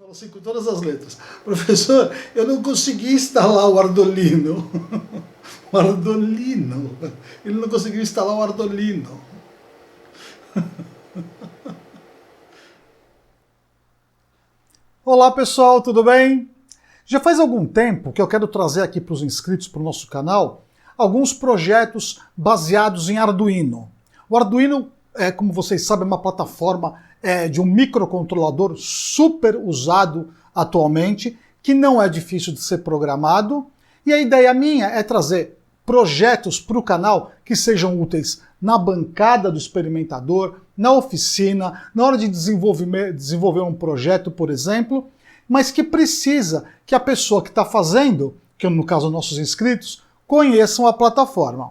Falo assim com todas as letras. Professor, eu não consegui instalar o Arduino. O Arduino. Ele não conseguiu instalar o Arduino. Olá pessoal, tudo bem? Já faz algum tempo que eu quero trazer aqui para os inscritos para o nosso canal alguns projetos baseados em Arduino. O Arduino, como vocês sabem, é uma plataforma de um microcontrolador super usado atualmente, que não é difícil de ser programado. E a ideia minha é trazer projetos para o canal que sejam úteis na bancada do experimentador, na oficina, na hora de desenvolver um projeto, por exemplo, mas que precisa que a pessoa que está fazendo, que no caso nossos inscritos, conheçam a plataforma.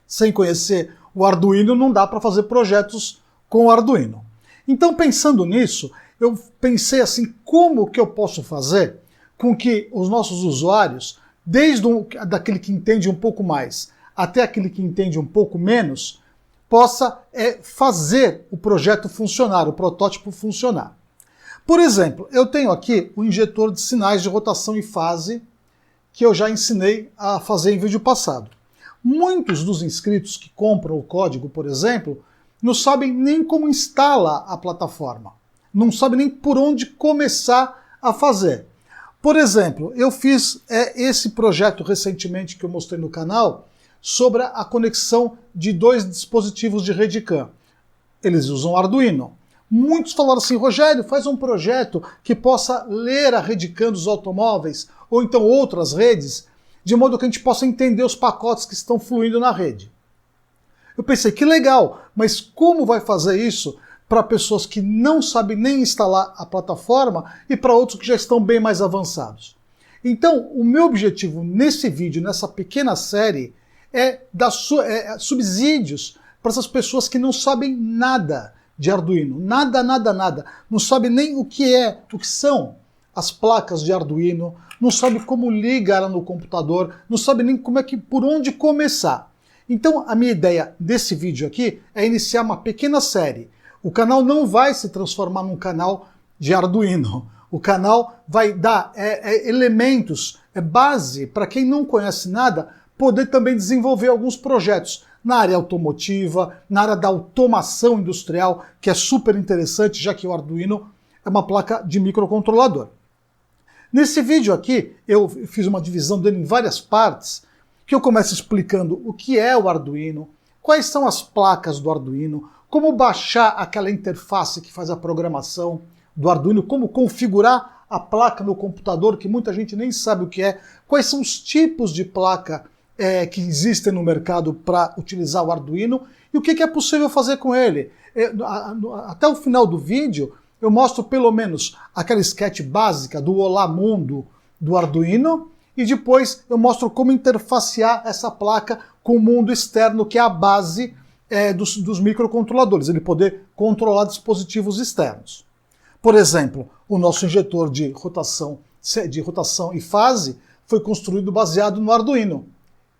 Sem conhecer o Arduino não dá para fazer projetos com o Arduino. Então, pensando nisso, eu pensei assim, como que eu posso fazer com que os nossos usuários, desde daquele que entende um pouco mais até aquele que entende um pouco menos, possa fazer o projeto funcionar, o protótipo funcionar. Por exemplo, eu tenho aqui o injetor de sinais de rotação e fase que eu já ensinei a fazer em vídeo passado. Muitos dos inscritos que compram o código, por exemplo, não sabem nem como instala a plataforma, não sabem nem por onde começar a fazer. Por exemplo, eu fiz esse projeto recentemente que eu mostrei no canal sobre a conexão de dois dispositivos de rede CAN. Eles usam Arduino. Muitos falaram assim, Rogério, faz um projeto que possa ler a rede CAN dos automóveis, ou então outras redes, de modo que a gente possa entender os pacotes que estão fluindo na rede. Eu pensei, que legal, mas como vai fazer isso para pessoas que não sabem nem instalar a plataforma e para outros que já estão bem mais avançados? Então, o meu objetivo nesse vídeo, nessa pequena série, é dar subsídios para essas pessoas que não sabem nada de Arduino. Nada, nada, nada. Não sabem nem o que são as placas de Arduino, não sabem como liga ela no computador, não sabem nem por onde começar. Então, a minha ideia desse vídeo aqui é iniciar uma pequena série. O canal não vai se transformar num canal de Arduino. O canal vai dar elementos, base, para quem não conhece nada, poder também desenvolver alguns projetos na área automotiva, na área da automação industrial, que é super interessante, já que o Arduino é uma placa de microcontrolador. Nesse vídeo aqui, eu fiz uma divisão dele em várias partes, que eu começo explicando o que é o Arduino, quais são as placas do Arduino, como baixar aquela interface que faz a programação do Arduino, como configurar a placa no computador, que muita gente nem sabe o que é, quais são os tipos de placa que existem no mercado para utilizar o Arduino e o que é possível fazer com ele. Até o final do vídeo, eu mostro pelo menos aquela sketch básica do Olá Mundo do Arduino, e depois eu mostro como interfacear essa placa com o mundo externo, que é a base dos microcontroladores, ele poder controlar dispositivos externos. Por exemplo, o nosso injetor de rotação e fase foi construído baseado no Arduino.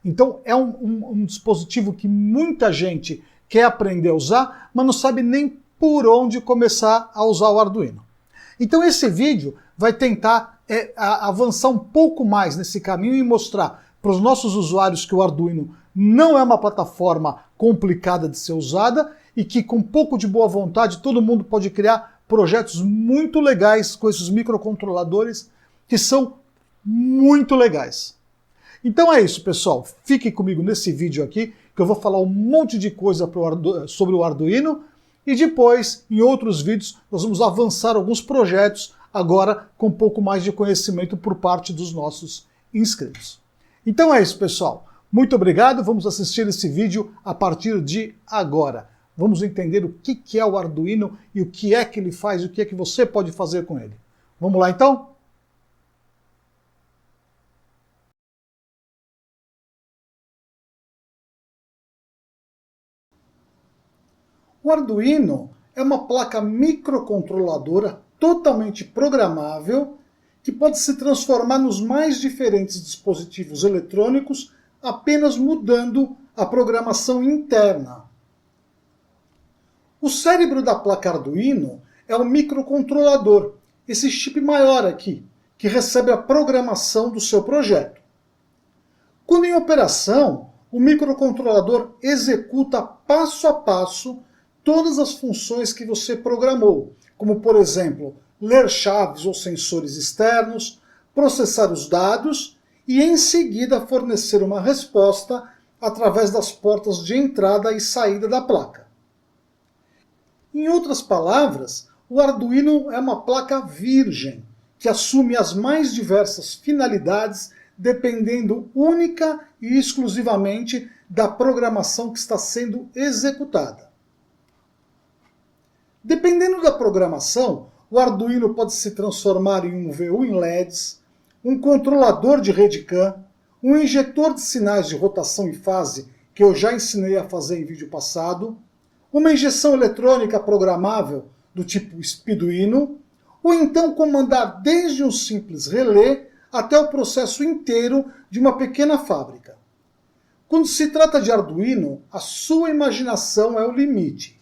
Então é um dispositivo que muita gente quer aprender a usar, mas não sabe nem por onde começar a usar o Arduino. Então esse vídeo vai tentar avançar um pouco mais nesse caminho e mostrar para os nossos usuários que o Arduino não é uma plataforma complicada de ser usada e que com um pouco de boa vontade todo mundo pode criar projetos muito legais com esses microcontroladores que são muito legais. Então é isso, pessoal. Fiquem comigo nesse vídeo aqui, que eu vou falar um monte de coisa sobre o Arduino, e depois, em outros vídeos, nós vamos avançar alguns projetos, agora com um pouco mais de conhecimento por parte dos nossos inscritos. Então é isso, pessoal. Muito obrigado, vamos assistir esse vídeo a partir de agora. Vamos entender o que é o Arduino e o que é que ele faz e o que é que você pode fazer com ele. Vamos lá, então? O Arduino é uma placa microcontroladora totalmente programável que pode se transformar nos mais diferentes dispositivos eletrônicos apenas mudando a programação interna. O cérebro da placa Arduino é um microcontrolador esse chip maior aqui, que recebe a programação do seu projeto. Quando em operação, o microcontrolador executa passo a passo todas as funções que você programou, como, por exemplo, ler chaves ou sensores externos, processar os dados e, em seguida, fornecer uma resposta através das portas de entrada e saída da placa. Em outras palavras, o Arduino é uma placa virgem, que assume as mais diversas finalidades dependendo única e exclusivamente da programação que está sendo executada. Dependendo da programação, o Arduino pode se transformar em um VU em LEDs, um controlador de rede CAN, um injetor de sinais de rotação e fase, que eu já ensinei a fazer em vídeo passado, uma injeção eletrônica programável do tipo Speeduino, ou então comandar desde um simples relé até o processo inteiro de uma pequena fábrica. Quando se trata de Arduino, a sua imaginação é o limite.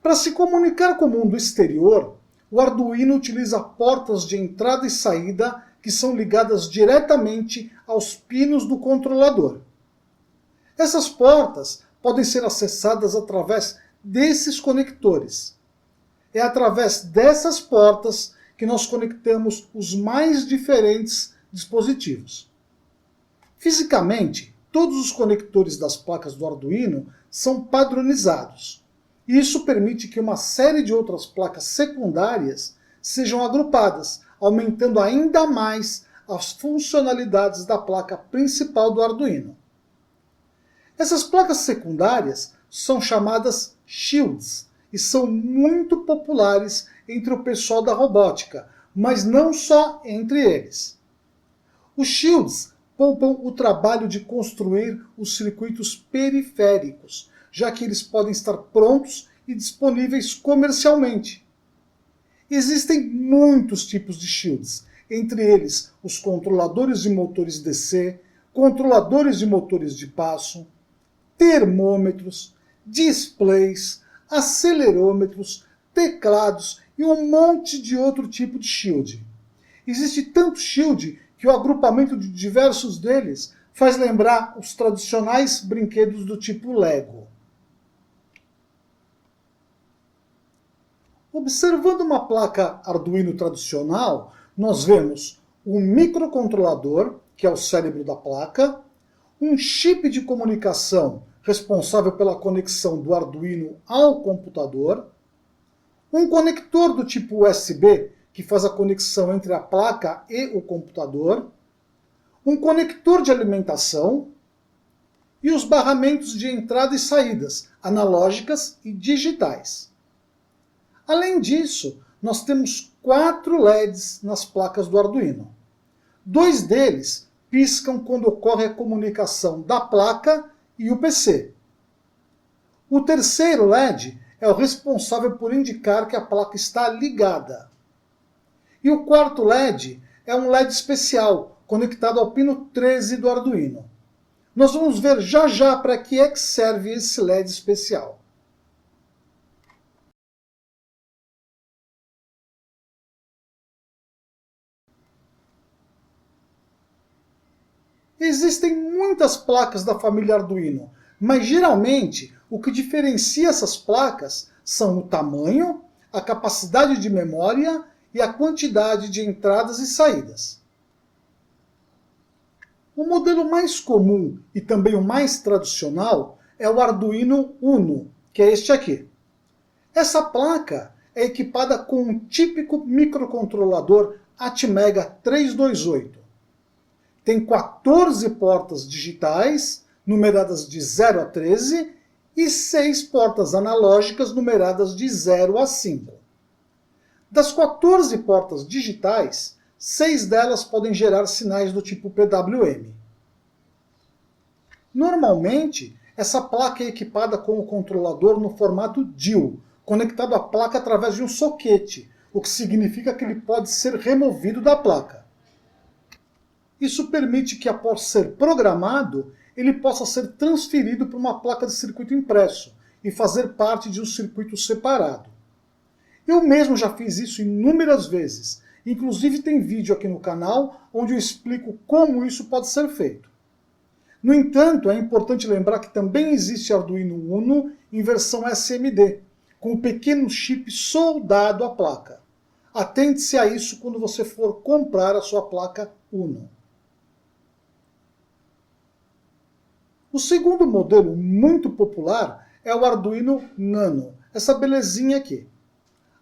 Para se comunicar com o mundo exterior, o Arduino utiliza portas de entrada e saída que são ligadas diretamente aos pinos do controlador. Essas portas podem ser acessadas através desses conectores. É através dessas portas que nós conectamos os mais diferentes dispositivos. Fisicamente, todos os conectores das placas do Arduino são padronizados. E isso permite que uma série de outras placas secundárias sejam agrupadas, aumentando ainda mais as funcionalidades da placa principal do Arduino. Essas placas secundárias são chamadas shields e são muito populares entre o pessoal da robótica, mas não só entre eles. Os shields poupam o trabalho de construir os circuitos periféricos, já que eles podem estar prontos e disponíveis comercialmente. Existem muitos tipos de shields, entre eles os controladores de motores DC, controladores de motores de passo, termômetros, displays, acelerômetros, teclados e um monte de outro tipo de shield. Existe tanto shield que o agrupamento de diversos deles faz lembrar os tradicionais brinquedos do tipo Lego. Observando uma placa Arduino tradicional, nós vemos um microcontrolador, que é o cérebro da placa, um chip de comunicação responsável pela conexão do Arduino ao computador, um conector do tipo USB, que faz a conexão entre a placa e o computador, um conector de alimentação e os barramentos de entrada e saídas, analógicas e digitais. Além disso, nós temos 4 LEDs nas placas do Arduino. 2 deles piscam quando ocorre a comunicação da placa e o PC. O terceiro LED é o responsável por indicar que a placa está ligada. E o quarto LED é um LED especial, conectado ao pino 13 do Arduino. Nós vamos ver já já para que é que serve esse LED especial. Existem muitas placas da família Arduino, mas geralmente o que diferencia essas placas são o tamanho, a capacidade de memória e a quantidade de entradas e saídas. O modelo mais comum e também o mais tradicional é o Arduino Uno, que é este aqui. Essa placa é equipada com um típico microcontrolador Atmega 328. Tem 14 portas digitais, numeradas de 0 a 13, e 6 portas analógicas, numeradas de 0 a 5. Das 14 portas digitais, 6 delas podem gerar sinais do tipo PWM. Normalmente, essa placa é equipada com o controlador no formato DIL, conectado à placa através de um soquete, o que significa que ele pode ser removido da placa. Isso permite que, após ser programado, ele possa ser transferido para uma placa de circuito impresso e fazer parte de um circuito separado. Eu mesmo já fiz isso inúmeras vezes. Inclusive tem vídeo aqui no canal onde eu explico como isso pode ser feito. No entanto, é importante lembrar que também existe Arduino Uno em versão SMD, com um pequeno chip soldado à placa. Atente-se a isso quando você for comprar a sua placa Uno. O segundo modelo muito popular é o Arduino Nano, essa belezinha aqui.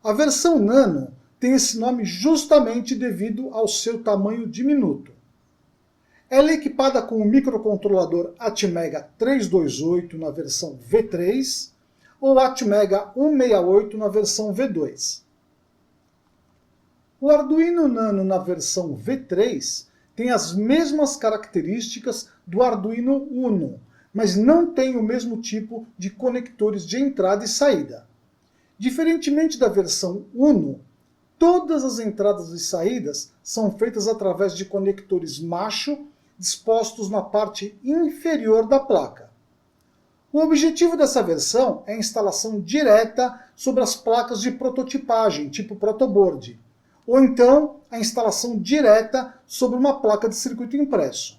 A versão Nano tem esse nome justamente devido ao seu tamanho diminuto. Ela é equipada com o microcontrolador Atmega 328 na versão V3 ou Atmega 168 na versão V2. O Arduino Nano na versão V3 tem as mesmas características do Arduino Uno, mas não tem o mesmo tipo de conectores de entrada e saída. Diferentemente da versão Uno, todas as entradas e saídas são feitas através de conectores macho dispostos na parte inferior da placa. O objetivo dessa versão é a instalação direta sobre as placas de prototipagem, tipo protoboard, ou então a instalação direta sobre uma placa de circuito impresso.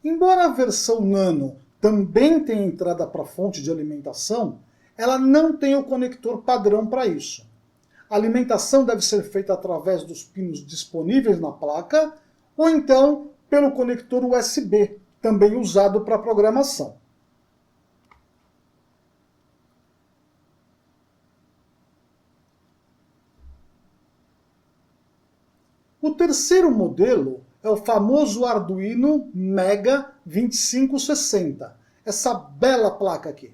Embora a versão Nano também tenha entrada para fonte de alimentação, ela não tem o conector padrão para isso. A alimentação deve ser feita através dos pinos disponíveis na placa, ou então pelo conector USB, também usado para programação. O terceiro modelo é o famoso Arduino Mega 2560, essa bela placa aqui.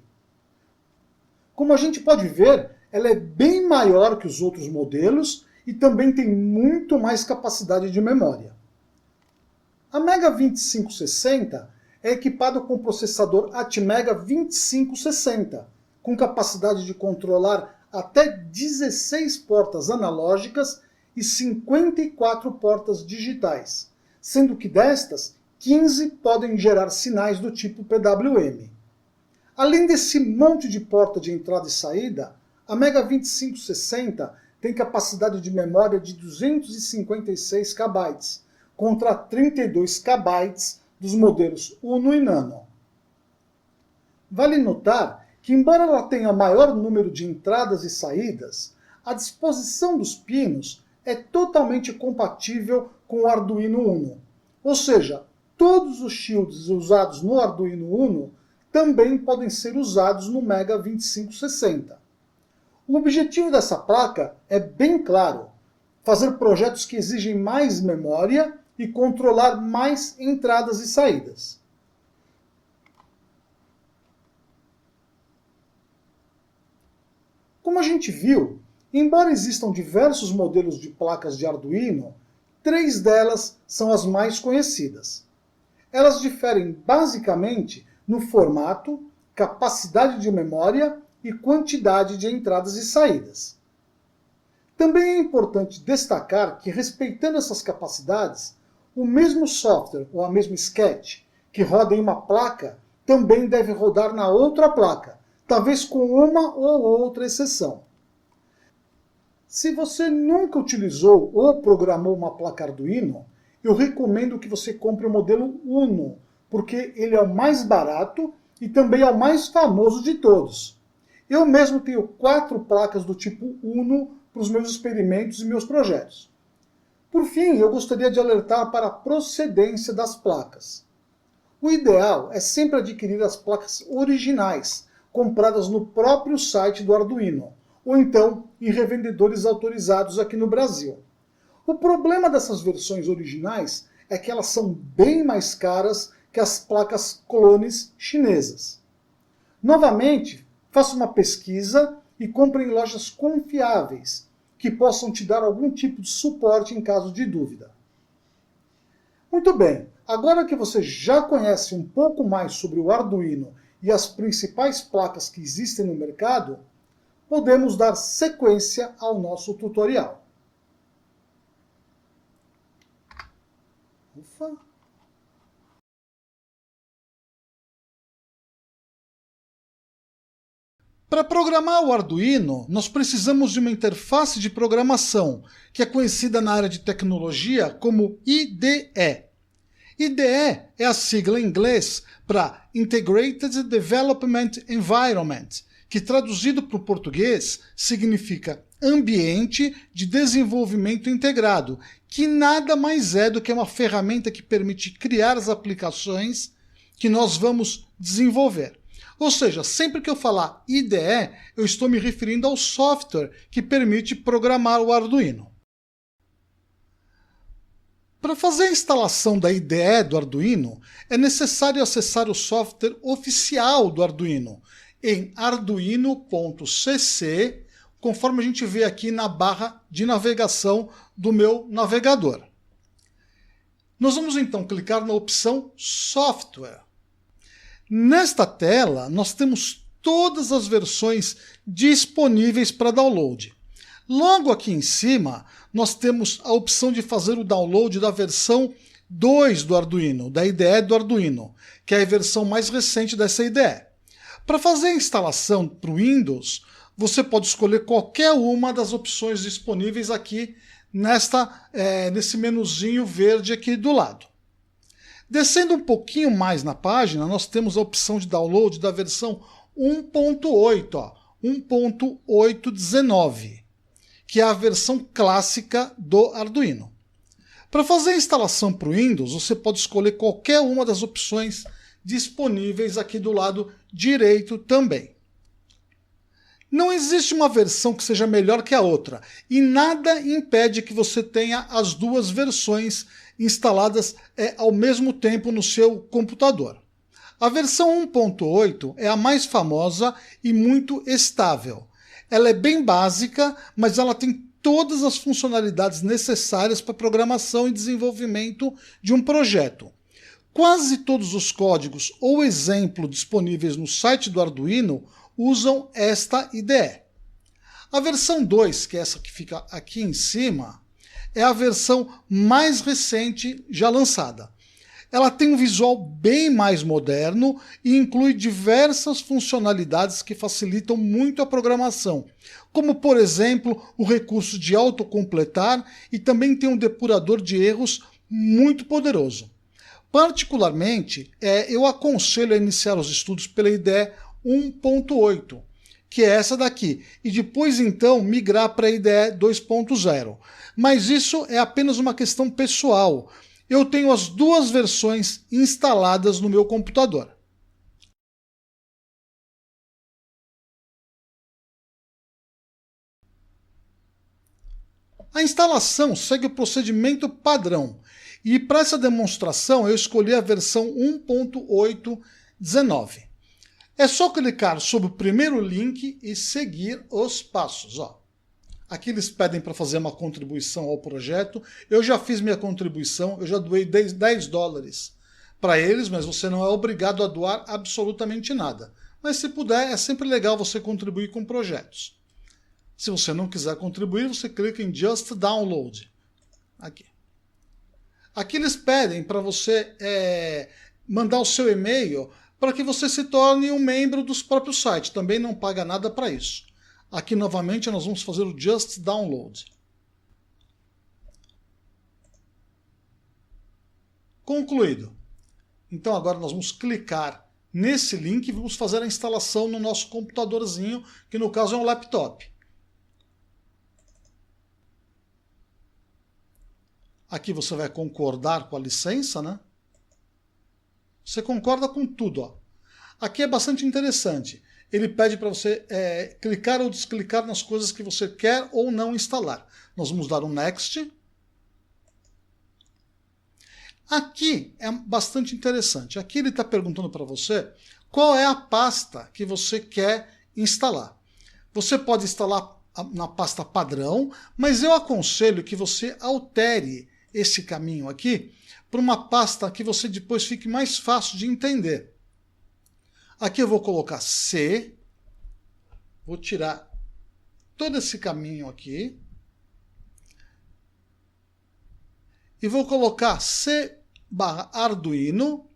Como a gente pode ver, ela é bem maior que os outros modelos e também tem muito mais capacidade de memória. A Mega 2560 é equipada com o processador Atmega 2560, com capacidade de controlar até 16 portas analógicas e 54 portas digitais, sendo que destas, 15 podem gerar sinais do tipo PWM. Além desse monte de porta de entrada e saída, a Mega 2560 tem capacidade de memória de 256 KB, contra 32 KB dos modelos Uno e Nano. Vale notar que, embora ela tenha maior número de entradas e saídas, a disposição dos pinos é totalmente compatível com o Arduino Uno. Ou seja, todos os shields usados no Arduino Uno também podem ser usados no Mega 2560. O objetivo dessa placa é bem claro: fazer projetos que exigem mais memória e controlar mais entradas e saídas. Como a gente viu, embora existam diversos modelos de placas de Arduino, 3 delas são as mais conhecidas. Elas diferem basicamente no formato, capacidade de memória e quantidade de entradas e saídas. Também é importante destacar que, respeitando essas capacidades, o mesmo software ou a mesma sketch que roda em uma placa também deve rodar na outra placa, talvez com uma ou outra exceção. Se você nunca utilizou ou programou uma placa Arduino, eu recomendo que você compre o modelo Uno, porque ele é o mais barato e também é o mais famoso de todos. Eu mesmo tenho 4 placas do tipo Uno para os meus experimentos e meus projetos. Por fim, eu gostaria de alertar para a procedência das placas. O ideal é sempre adquirir as placas originais, compradas no próprio site do Arduino, ou então em revendedores autorizados aqui no Brasil. O problema dessas versões originais é que elas são bem mais caras que as placas clones chinesas. Novamente, faça uma pesquisa e compre em lojas confiáveis, que possam te dar algum tipo de suporte em caso de dúvida. Muito bem, agora que você já conhece um pouco mais sobre o Arduino e as principais placas que existem no mercado, podemos dar sequência ao nosso tutorial. Ufa! Para programar o Arduino, nós precisamos de uma interface de programação, que é conhecida na área de tecnologia como IDE. IDE é a sigla em inglês para Integrated Development Environment, que traduzido para o português significa Ambiente de Desenvolvimento Integrado, que nada mais é do que uma ferramenta que permite criar as aplicações que nós vamos desenvolver. Ou seja, sempre que eu falar IDE, eu estou me referindo ao software que permite programar o Arduino. Para fazer a instalação da IDE do Arduino, é necessário acessar o software oficial do Arduino em arduino.cc, conforme a gente vê aqui na barra de navegação do meu navegador. Nós vamos então clicar na opção Software. Nesta tela, nós temos todas as versões disponíveis para download. Logo aqui em cima, nós temos a opção de fazer o download da versão 2 do Arduino, da IDE do Arduino, que é a versão mais recente dessa IDE. Para fazer a instalação para o Windows, você pode escolher qualquer uma das opções disponíveis aqui nesse menuzinho verde aqui do lado. Descendo um pouquinho mais na página, nós temos a opção de download da versão 1.8, 1.8.19, que é a versão clássica do Arduino. Para fazer a instalação para o Windows, você pode escolher qualquer uma das opções disponíveis aqui do lado direito também. Não existe uma versão que seja melhor que a outra, e nada impede que você tenha as duas versões instaladas ao mesmo tempo no seu computador. A versão 1.8 é a mais famosa e muito estável. Ela é bem básica, mas ela tem todas as funcionalidades necessárias para programação e desenvolvimento de um projeto. Quase todos os códigos ou exemplos disponíveis no site do Arduino usam esta IDE. A versão 2, que é essa que fica aqui em cima, é a versão mais recente já lançada. Ela tem um visual bem mais moderno e inclui diversas funcionalidades que facilitam muito a programação, como, por exemplo, o recurso de autocompletar, e também tem um depurador de erros muito poderoso. Particularmente, eu aconselho a iniciar os estudos pela IDE 1.8, que é essa daqui, e depois então migrar para a IDE 2.0. Mas isso é apenas uma questão pessoal. Eu tenho as duas versões instaladas no meu computador. A instalação segue o procedimento padrão, e para essa demonstração eu escolhi a versão 1.8.19. É só clicar sobre o primeiro link e seguir os passos. Aqui eles pedem para fazer uma contribuição ao projeto. Eu já fiz minha contribuição, eu já doei $10 para eles, mas você não é obrigado a doar absolutamente nada. Mas se puder, é sempre legal você contribuir com projetos. Se você não quiser contribuir, você clica em Just Download. Aqui. Aqui eles pedem para você mandar o seu e-mail para que você se torne um membro dos próprios sites. Também não paga nada para isso. Aqui novamente nós vamos fazer o Just Download. Concluído. Então agora nós vamos clicar nesse link e vamos fazer a instalação no nosso computadorzinho, que no caso é um laptop. Aqui você vai concordar com a licença, né? Você concorda com tudo, Aqui é bastante interessante. Ele pede para você clicar ou desclicar nas coisas que você quer ou não instalar. Nós vamos dar um Next. Aqui é bastante interessante. Aqui ele está perguntando para você qual é a pasta que você quer instalar. Você pode instalar na pasta padrão, mas eu aconselho que você altere esse caminho aqui para uma pasta que você depois fique mais fácil de entender. Aqui eu vou colocar C, vou tirar todo esse caminho aqui e vou colocar C/Arduino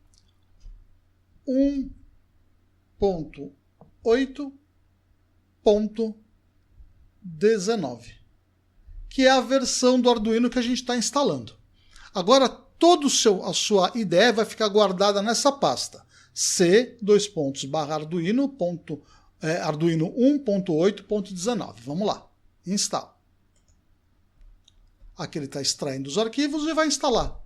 1.8 1.19, que é a versão do Arduino que a gente está instalando. Agora, toda a sua IDE vai ficar guardada nessa pasta, c:/arduino, Arduino 1.8.19. Vamos lá, instala. Aqui ele está extraindo os arquivos e vai instalar.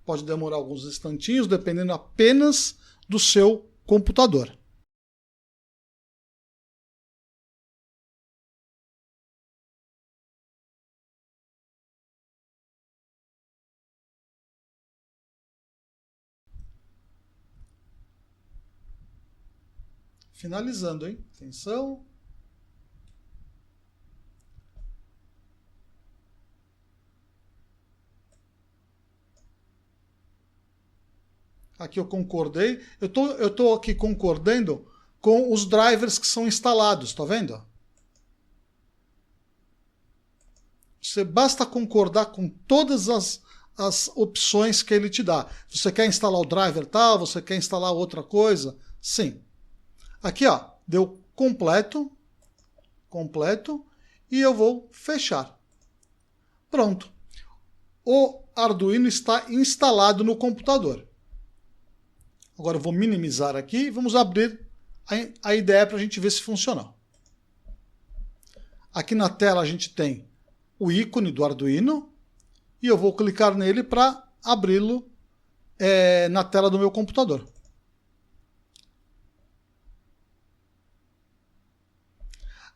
Pode demorar alguns instantinhos, dependendo apenas do seu computador. Finalizando, hein? Atenção. Aqui eu concordei. Eu tô aqui concordando com os drivers que são instalados, tá vendo? Você basta concordar com todas as opções que ele te dá. Você quer instalar o driver tal, você quer instalar outra coisa? Sim. Aqui, ó, deu completo, e eu vou fechar. Pronto. O Arduino está instalado no computador. Agora eu vou minimizar aqui e vamos abrir a IDE para a gente ver se funciona. Aqui na tela a gente tem o ícone do Arduino e eu vou clicar nele para abri-lo na tela do meu computador.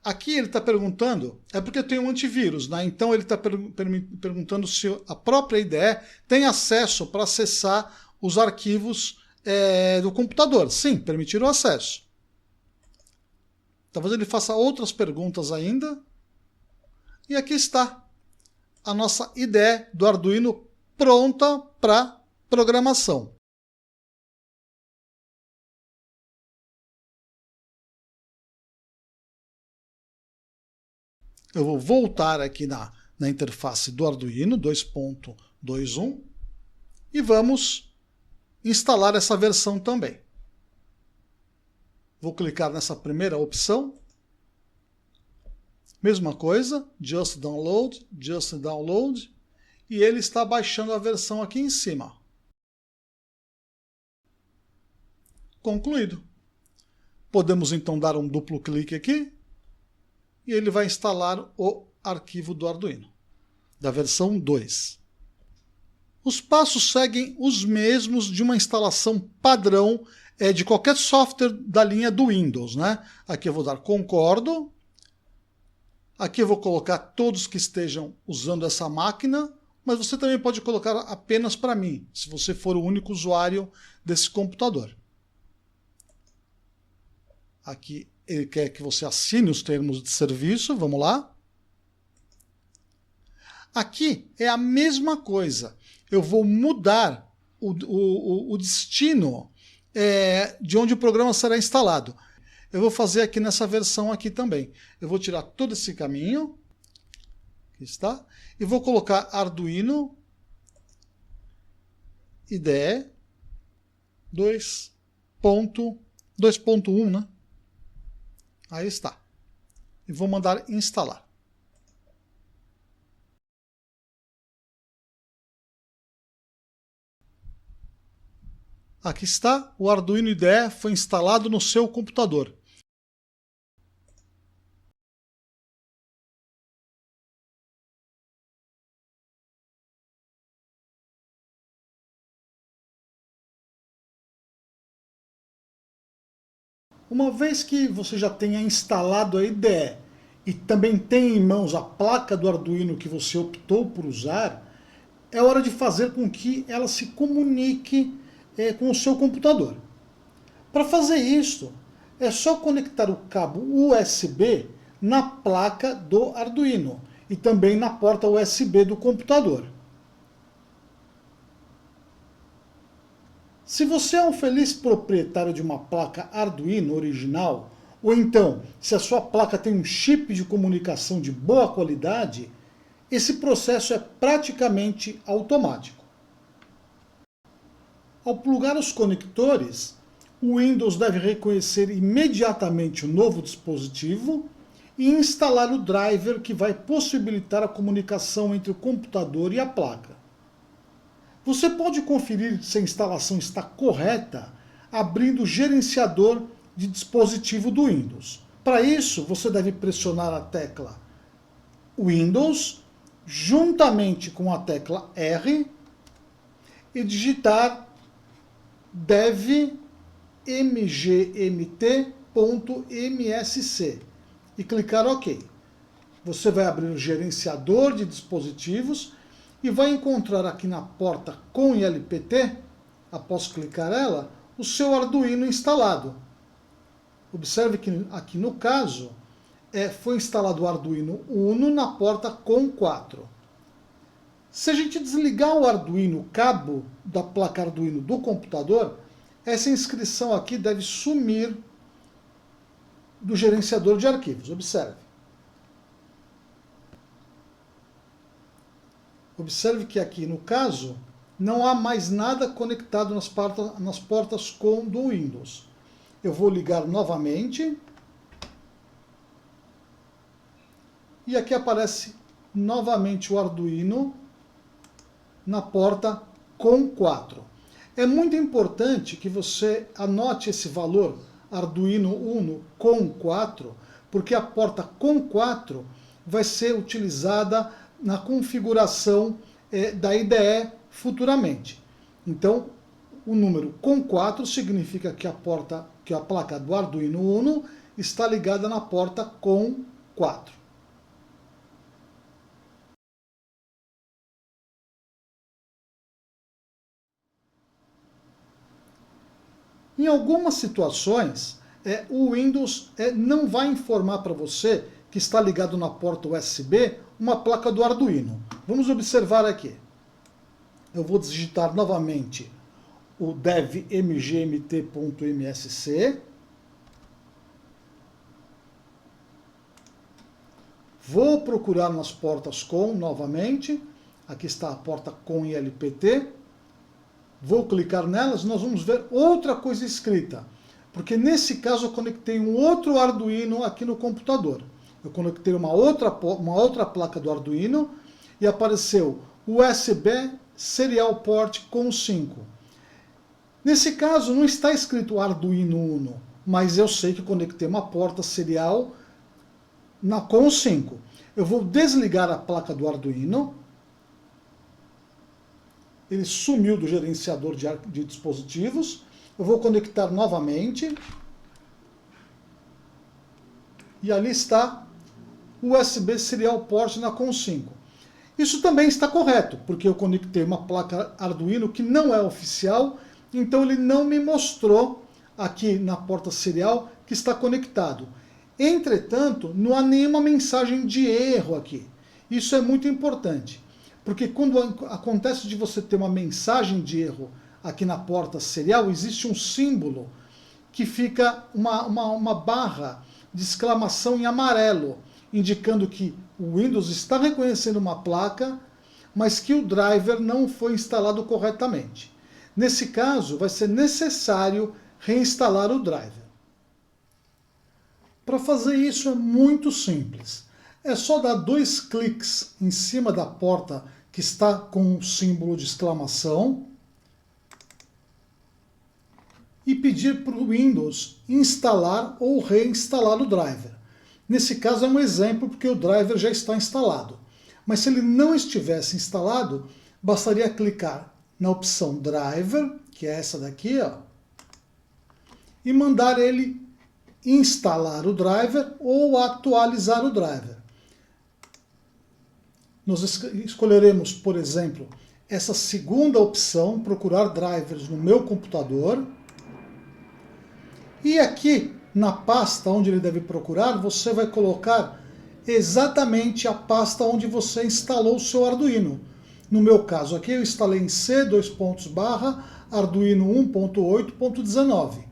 Aqui ele está perguntando, é porque tem um antivírus, né? Então ele está perguntando se a própria IDE tem acesso para acessar os arquivos do computador. Sim, permitir o acesso. Talvez ele faça outras perguntas ainda. E aqui está a nossa IDE do Arduino pronta para programação. Eu vou voltar aqui na interface do Arduino 2.21 e vamos instalar essa versão também. Vou clicar nessa primeira opção. Mesma coisa, Just Download, e ele está baixando a versão aqui em cima. Concluído. Podemos então dar um duplo clique aqui e ele vai instalar o arquivo do Arduino, da versão 2. Os passos seguem os mesmos de uma instalação padrão de qualquer software da linha do Windows, né? Aqui eu vou dar concordo. Aqui eu vou colocar todos que estejam usando essa máquina, mas você também pode colocar apenas para mim, se você for o único usuário desse computador. Aqui ele quer que você assine os termos de serviço, vamos lá. Aqui é a mesma coisa. Eu vou mudar o destino de onde o programa será instalado. Eu vou fazer aqui nessa versão aqui também. Eu vou tirar todo esse caminho, aqui está, e vou colocar Arduino IDE 2.1, né? Aí está. E vou mandar instalar. Aqui está, o Arduino IDE foi instalado no seu computador. Uma vez que você já tenha instalado a IDE e também tem em mãos a placa do Arduino que você optou por usar, é hora de fazer com que ela se comunique com o seu computador. Para fazer isso, é só conectar o cabo USB na placa do Arduino e também na porta USB do computador. Se você é um feliz proprietário de uma placa Arduino original, ou então, se a sua placa tem um chip de comunicação de boa qualidade, esse processo é praticamente automático. Ao plugar os conectores, o Windows deve reconhecer imediatamente o novo dispositivo e instalar o driver que vai possibilitar a comunicação entre o computador e a placa. Você pode conferir se a instalação está correta abrindo o gerenciador de dispositivo do Windows. Para isso, você deve pressionar a tecla Windows juntamente com a tecla R e digitar dev mgmt.msc e clicar OK. Você vai abrir o gerenciador de dispositivos e vai encontrar aqui na porta com ILPT, após clicar ela, o seu Arduino instalado. Observe que aqui no caso foi instalado o Arduino Uno na porta COM4. Se a gente desligar o Arduino, o cabo da placa Arduino do computador, essa inscrição aqui deve sumir do gerenciador de arquivos. Observe. Observe que aqui no caso não há mais nada conectado nas portas COM do Windows. Eu vou ligar novamente. E aqui aparece novamente o Arduino na porta COM4. É muito importante que você anote esse valor Arduino Uno COM4, porque a porta COM4 vai ser utilizada na configuração da IDE futuramente. Então, o número COM4 significa que a placa do Arduino Uno está ligada na porta COM4. Em algumas situações, o Windows não vai informar para você que está ligado na porta USB uma placa do Arduino. Vamos observar aqui. Eu vou digitar novamente o dev mgmt.msc. Vou procurar nas portas COM novamente. Aqui está a porta COM ILPT. Vou clicar nelas, nós vamos ver outra coisa escrita. Porque nesse caso eu conectei um outro Arduino aqui no computador. Eu conectei uma outra placa do Arduino e apareceu USB Serial Port COM5. Nesse caso não está escrito Arduino Uno, mas eu sei que conectei uma porta serial na COM5. Eu vou desligar a placa do Arduino. Ele sumiu do gerenciador de dispositivos. Eu vou conectar novamente. E ali está o USB Serial Port na COM5. Isso também está correto, porque eu conectei uma placa Arduino que não é oficial, então ele não me mostrou aqui na porta serial que está conectado. Entretanto, não há nenhuma mensagem de erro aqui. Isso é muito importante. Porque quando acontece de você ter uma mensagem de erro aqui na porta serial, existe um símbolo que fica uma barra de exclamação em amarelo, indicando que o Windows está reconhecendo uma placa, mas que o driver não foi instalado corretamente. Nesse caso, vai ser necessário reinstalar o driver. Para fazer isso é muito simples. É só dar 2 cliques em cima da porta que está com o símbolo de exclamação e pedir para o Windows instalar ou reinstalar o driver. Nesse caso é um exemplo porque o driver já está instalado. Mas se ele não estivesse instalado, bastaria clicar na opção Driver, que é essa daqui, ó, e mandar ele instalar o driver ou atualizar o driver. Nós escolheremos, por exemplo, essa segunda opção, procurar drivers no meu computador. E aqui, na pasta onde ele deve procurar, você vai colocar exatamente a pasta onde você instalou o seu Arduino. No meu caso aqui, eu instalei em C:/Arduino 1.8.19.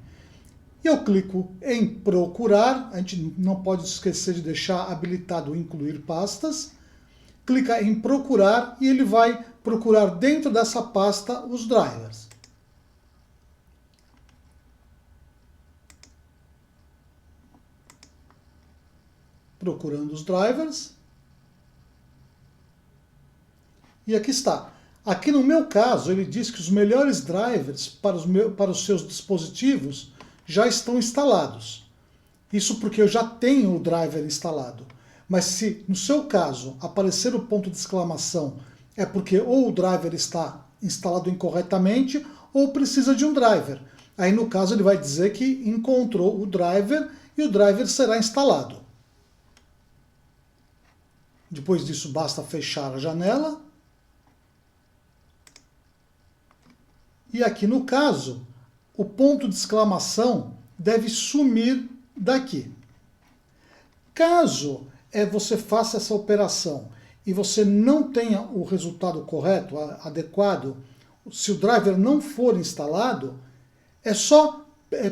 E eu clico em procurar, a gente não pode esquecer de deixar habilitado o incluir pastas. Clica em procurar e ele vai procurar dentro dessa pasta os drivers. procurando os drivers. E aqui está. Aqui no meu caso, ele diz que os melhores drivers para os seus dispositivos já estão instalados. Isso porque eu já tenho o driver instalado. Mas se no seu caso aparecer o ponto de exclamação, é porque ou o driver está instalado incorretamente ou precisa de um driver. Aí no caso ele vai dizer que encontrou o driver e o driver será instalado. Depois disso basta fechar a janela. E aqui no caso, o ponto de exclamação deve sumir daqui. Caso você faça essa operação e você não tenha o resultado correto, adequado, se o driver não for instalado, é só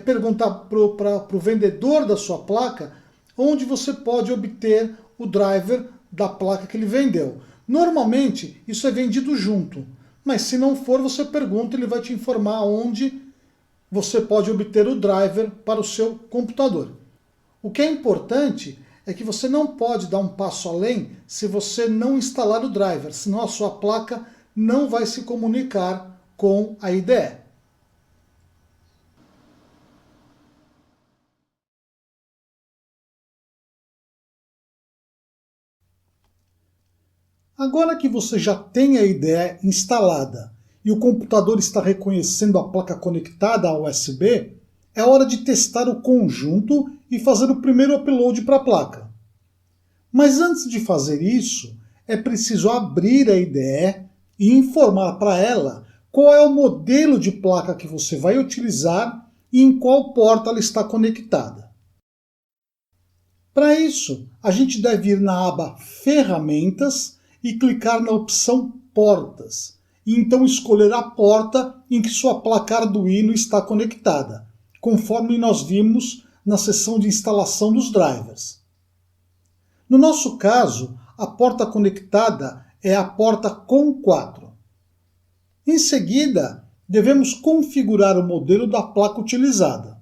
perguntar para o vendedor da sua placa onde você pode obter o driver da placa que ele vendeu. Normalmente isso é vendido junto, mas se não for, você pergunta, ele vai te informar onde você pode obter o driver para o seu computador. O que é importante é que você não pode dar um passo além se você não instalar o driver, senão a sua placa não vai se comunicar com a IDE. Agora que você já tem a IDE instalada e o computador está reconhecendo a placa conectada a USB, é hora de testar o conjunto e fazer o primeiro upload para a placa. Mas antes de fazer isso, é preciso abrir a IDE e informar para ela qual é o modelo de placa que você vai utilizar e em qual porta ela está conectada. Para isso, a gente deve ir na aba Ferramentas e clicar na opção Portas, e então escolher a porta em que sua placa Arduino está conectada, conforme nós vimos na seção de instalação dos drivers. No nosso caso, a porta conectada é a porta COM4. Em seguida, devemos configurar o modelo da placa utilizada.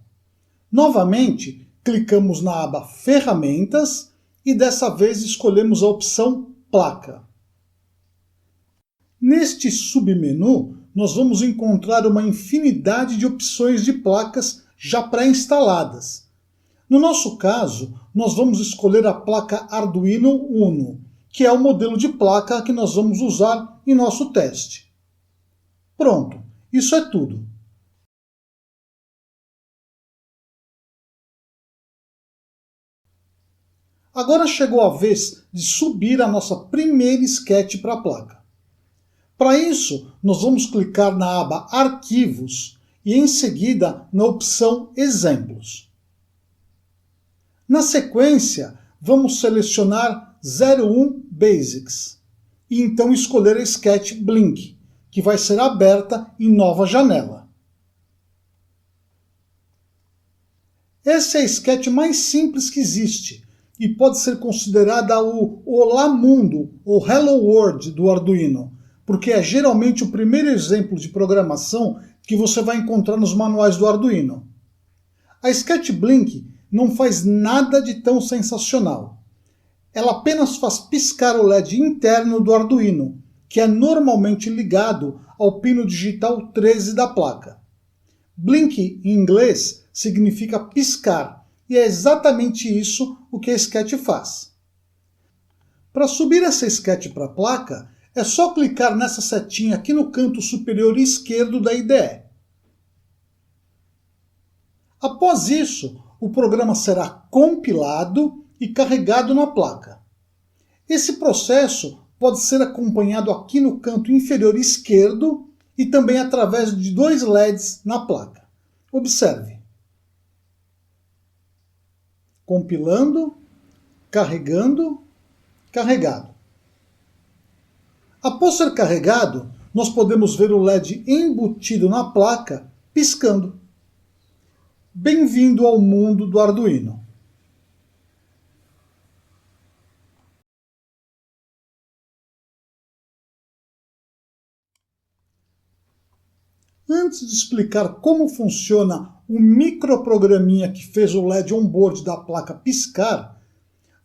Novamente, clicamos na aba Ferramentas e dessa vez escolhemos a opção Placa. Neste submenu, nós vamos encontrar uma infinidade de opções de placas já pré-instaladas. No nosso caso, nós vamos escolher a placa Arduino Uno, que é o modelo de placa que nós vamos usar em nosso teste. Pronto, isso é tudo. Agora chegou a vez de subir a nossa primeira sketch para a placa. Para isso, nós vamos clicar na aba Arquivos e em seguida na opção Exemplos. Na sequência, vamos selecionar 01 Basics e então escolher a sketch Blink, que vai ser aberta em nova janela. Essa é a sketch mais simples que existe e pode ser considerada o Olá Mundo ou Hello World do Arduino, porque é geralmente o primeiro exemplo de programação que você vai encontrar nos manuais do Arduino. A sketch Blink não faz nada de tão sensacional. Ela apenas faz piscar o LED interno do Arduino, que é normalmente ligado ao pino digital 13 da placa. Blink, em inglês, significa piscar, e é exatamente isso o que a sketch faz. Para subir essa sketch para a placa, é só clicar nessa setinha aqui no canto superior esquerdo da IDE. Após isso, o programa será compilado e carregado na placa. Esse processo pode ser acompanhado aqui no canto inferior esquerdo e também através de dois LEDs na placa. Observe. Compilando, carregando, carregado. Após ser carregado, nós podemos ver o LED embutido na placa piscando. Bem-vindo ao mundo do Arduino. Antes de explicar como funciona o microprograminha que fez o LED onboard da placa piscar,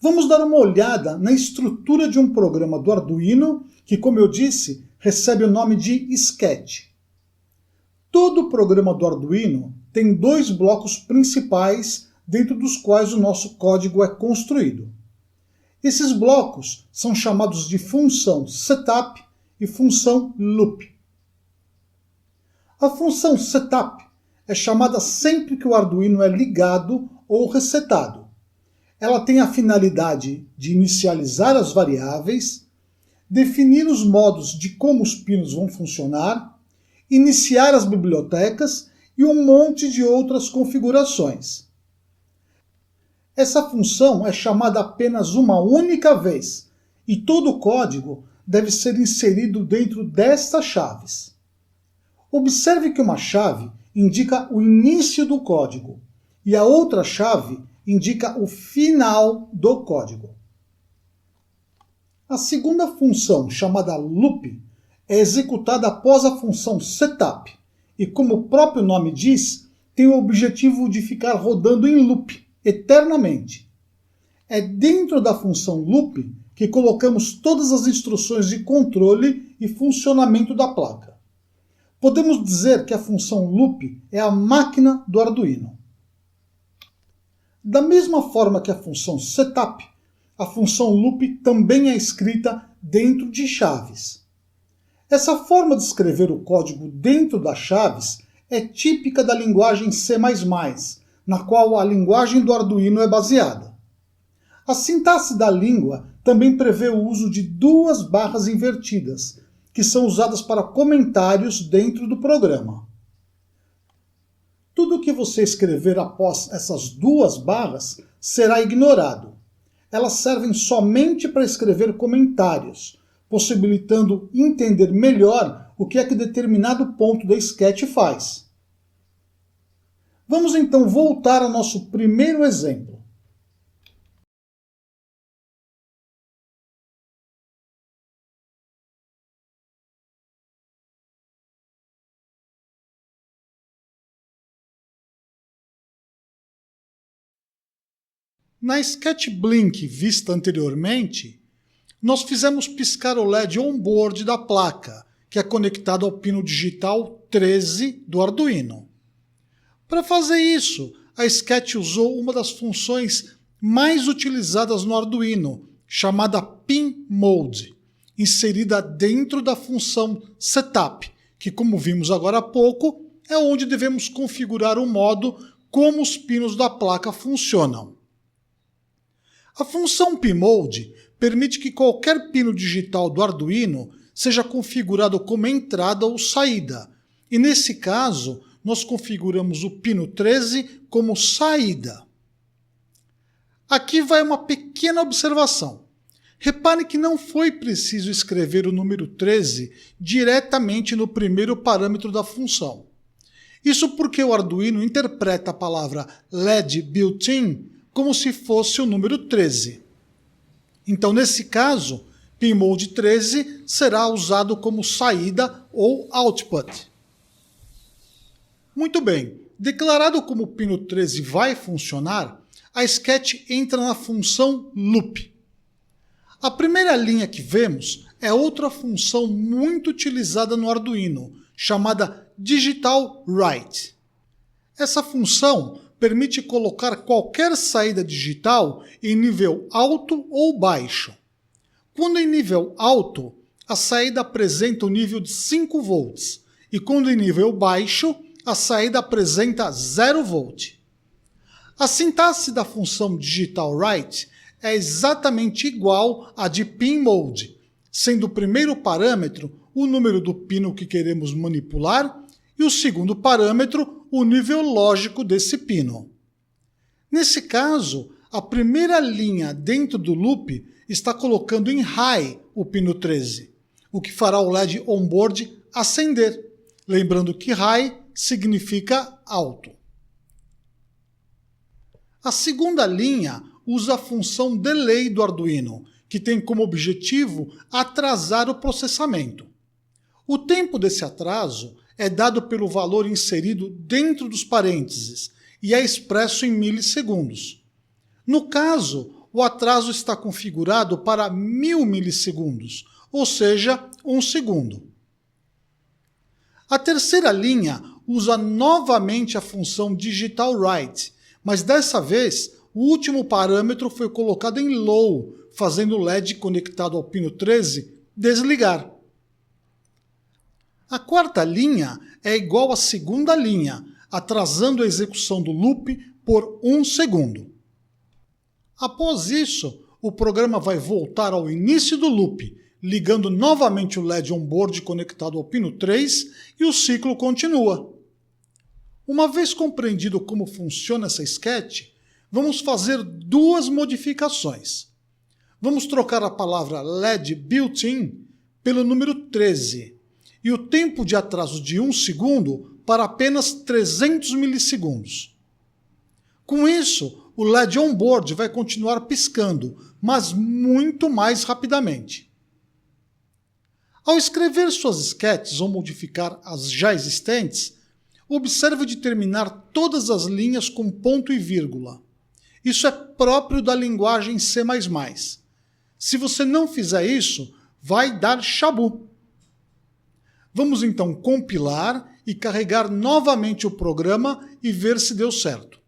Vamos dar uma olhada na estrutura de um programa do Arduino que, como eu disse, recebe o nome de Sketch. Todo programa do Arduino tem dois blocos principais dentro dos quais o nosso código é construído. Esses blocos são chamados de função setup e função loop. A função setup é chamada sempre que o Arduino é ligado ou resetado. Ela tem a finalidade de inicializar as variáveis, definir os modos de como os pinos vão funcionar, iniciar as bibliotecas e um monte de outras configurações. Essa função é chamada apenas uma única vez e todo o código deve ser inserido dentro destas chaves. Observe que uma chave indica o início do código e a outra chave indica o final do código. A segunda função, chamada loop, é executada após a função setup e, como o próprio nome diz, tem o objetivo de ficar rodando em loop eternamente. É dentro da função loop que colocamos todas as instruções de controle e funcionamento da placa. Podemos dizer que a função loop é a máquina do Arduino. Da mesma forma que a função setup, a função loop também é escrita dentro de chaves. Essa forma de escrever o código dentro das chaves é típica da linguagem C++, na qual a linguagem do Arduino é baseada. A sintaxe da língua também prevê o uso de duas barras invertidas, que são usadas para comentários dentro do programa. Tudo que você escrever após essas duas barras será ignorado. Elas servem somente para escrever comentários, possibilitando entender melhor o que é que determinado ponto da Sketch faz. Vamos então voltar ao nosso primeiro exemplo. Na Sketch Blink vista anteriormente, nós fizemos piscar o LED on-board da placa, que é conectado ao pino digital 13 do Arduino. Para fazer isso, a Sketch usou uma das funções mais utilizadas no Arduino, chamada Pin Mode, inserida dentro da função Setup, que, como vimos agora há pouco, é onde devemos configurar o modo como os pinos da placa funcionam. A função PMode permite que qualquer pino digital do Arduino seja configurado como entrada ou saída, e nesse caso, nós configuramos o pino 13 como saída. Aqui vai uma pequena observação. Repare que não foi preciso escrever o número 13 diretamente no primeiro parâmetro da função. Isso porque o Arduino interpreta a palavra LED built-in como se fosse o número 13. Então, nesse caso, PMode 13 será usado como saída ou output. Muito bem, declarado como o pino 13 vai funcionar, a Sketch entra na função loop. A primeira linha que vemos é outra função muito utilizada no Arduino, chamada Digital Write. Essa função permite colocar qualquer saída digital em nível alto ou baixo. Quando em nível alto, a saída apresenta o nível de 5 volts, e quando em nível baixo, a saída apresenta 0 volt. A sintaxe da função Digital Write é exatamente igual à de PinMode, sendo o primeiro parâmetro o número do pino que queremos manipular e o segundo parâmetro o nível lógico desse pino. Nesse caso, a primeira linha dentro do loop está colocando em high o pino 13, o que fará o LED onboard acender, lembrando que high significa alto. A segunda linha usa a função delay do Arduino, que tem como objetivo atrasar o processamento. O tempo desse atraso é dado pelo valor inserido dentro dos parênteses e é expresso em milissegundos. No caso, o atraso está configurado para 1000 milissegundos, ou seja, 1 segundo. A terceira linha usa novamente a função Digital Write, mas dessa vez o último parâmetro foi colocado em Low, fazendo o LED conectado ao pino 13 desligar. A quarta linha é igual à segunda linha, atrasando a execução do loop por 1 segundo. Após isso, o programa vai voltar ao início do loop, ligando novamente o LED onboard conectado ao pino 3 e o ciclo continua. Uma vez compreendido como funciona essa sketch, vamos fazer duas modificações. Vamos trocar a palavra LED built-in pelo número 13 e o tempo de atraso de 1 segundo para apenas 300 milissegundos. Com isso, o LED onboard vai continuar piscando, mas muito mais rapidamente. Ao escrever suas sketches ou modificar as já existentes, observe de terminar todas as linhas com ponto e vírgula. Isso é próprio da linguagem C++. Se você não fizer isso, vai dar chabu. Vamos então compilar e carregar novamente o programa e ver se deu certo.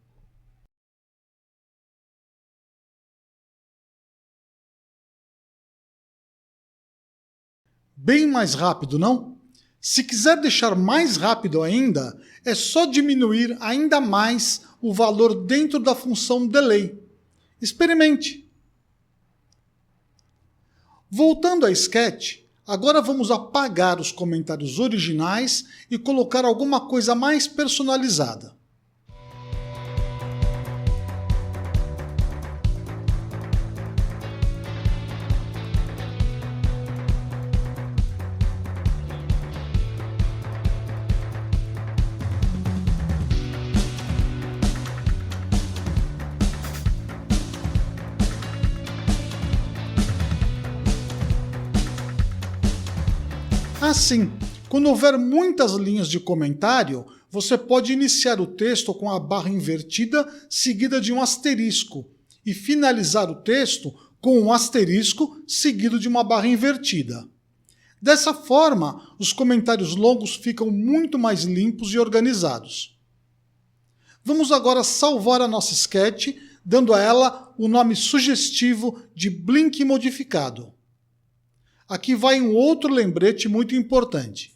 Bem mais rápido, não? Se quiser deixar mais rápido ainda, é só diminuir ainda mais o valor dentro da função delay. Experimente. Voltando à sketch, agora vamos apagar os comentários originais e colocar alguma coisa mais personalizada. Assim, quando houver muitas linhas de comentário, você pode iniciar o texto com a barra invertida seguida de um asterisco e finalizar o texto com um asterisco seguido de uma barra invertida. Dessa forma, os comentários longos ficam muito mais limpos e organizados. Vamos agora salvar a nossa sketch, dando a ela o nome sugestivo de Blink modificado. Aqui vai um outro lembrete muito importante.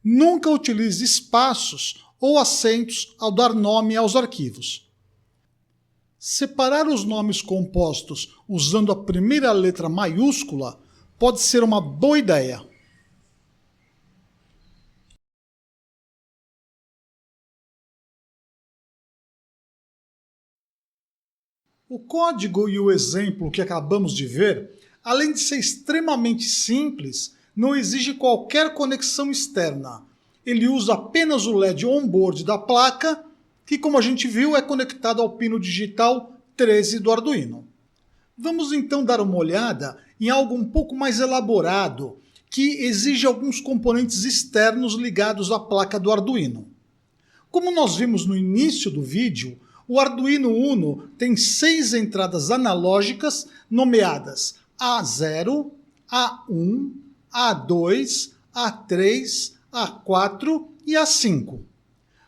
Nunca utilize espaços ou acentos ao dar nome aos arquivos. Separar os nomes compostos usando a primeira letra maiúscula pode ser uma boa ideia. O código e o exemplo que acabamos de ver, além de ser extremamente simples, não exige qualquer conexão externa. Ele usa apenas o LED onboard da placa, que, como a gente viu, é conectado ao pino digital 13 do Arduino. Vamos então dar uma olhada em algo um pouco mais elaborado, que exige alguns componentes externos ligados à placa do Arduino. Como nós vimos no início do vídeo, o Arduino Uno tem 6 entradas analógicas nomeadas A0, A1, A2, A3, A4 e A5.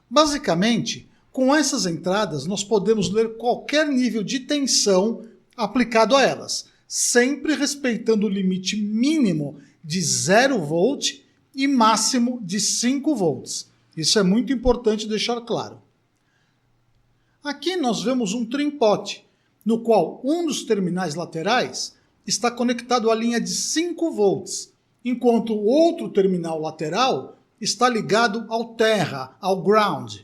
Basicamente, com essas entradas nós podemos ler qualquer nível de tensão aplicado a elas, sempre respeitando o limite mínimo de 0 volt e máximo de 5 volts. Isso é muito importante deixar claro. Aqui nós vemos um trim-pot, no qual um dos terminais laterais está conectado à linha de 5 volts, enquanto o outro terminal lateral está ligado ao terra, ao ground.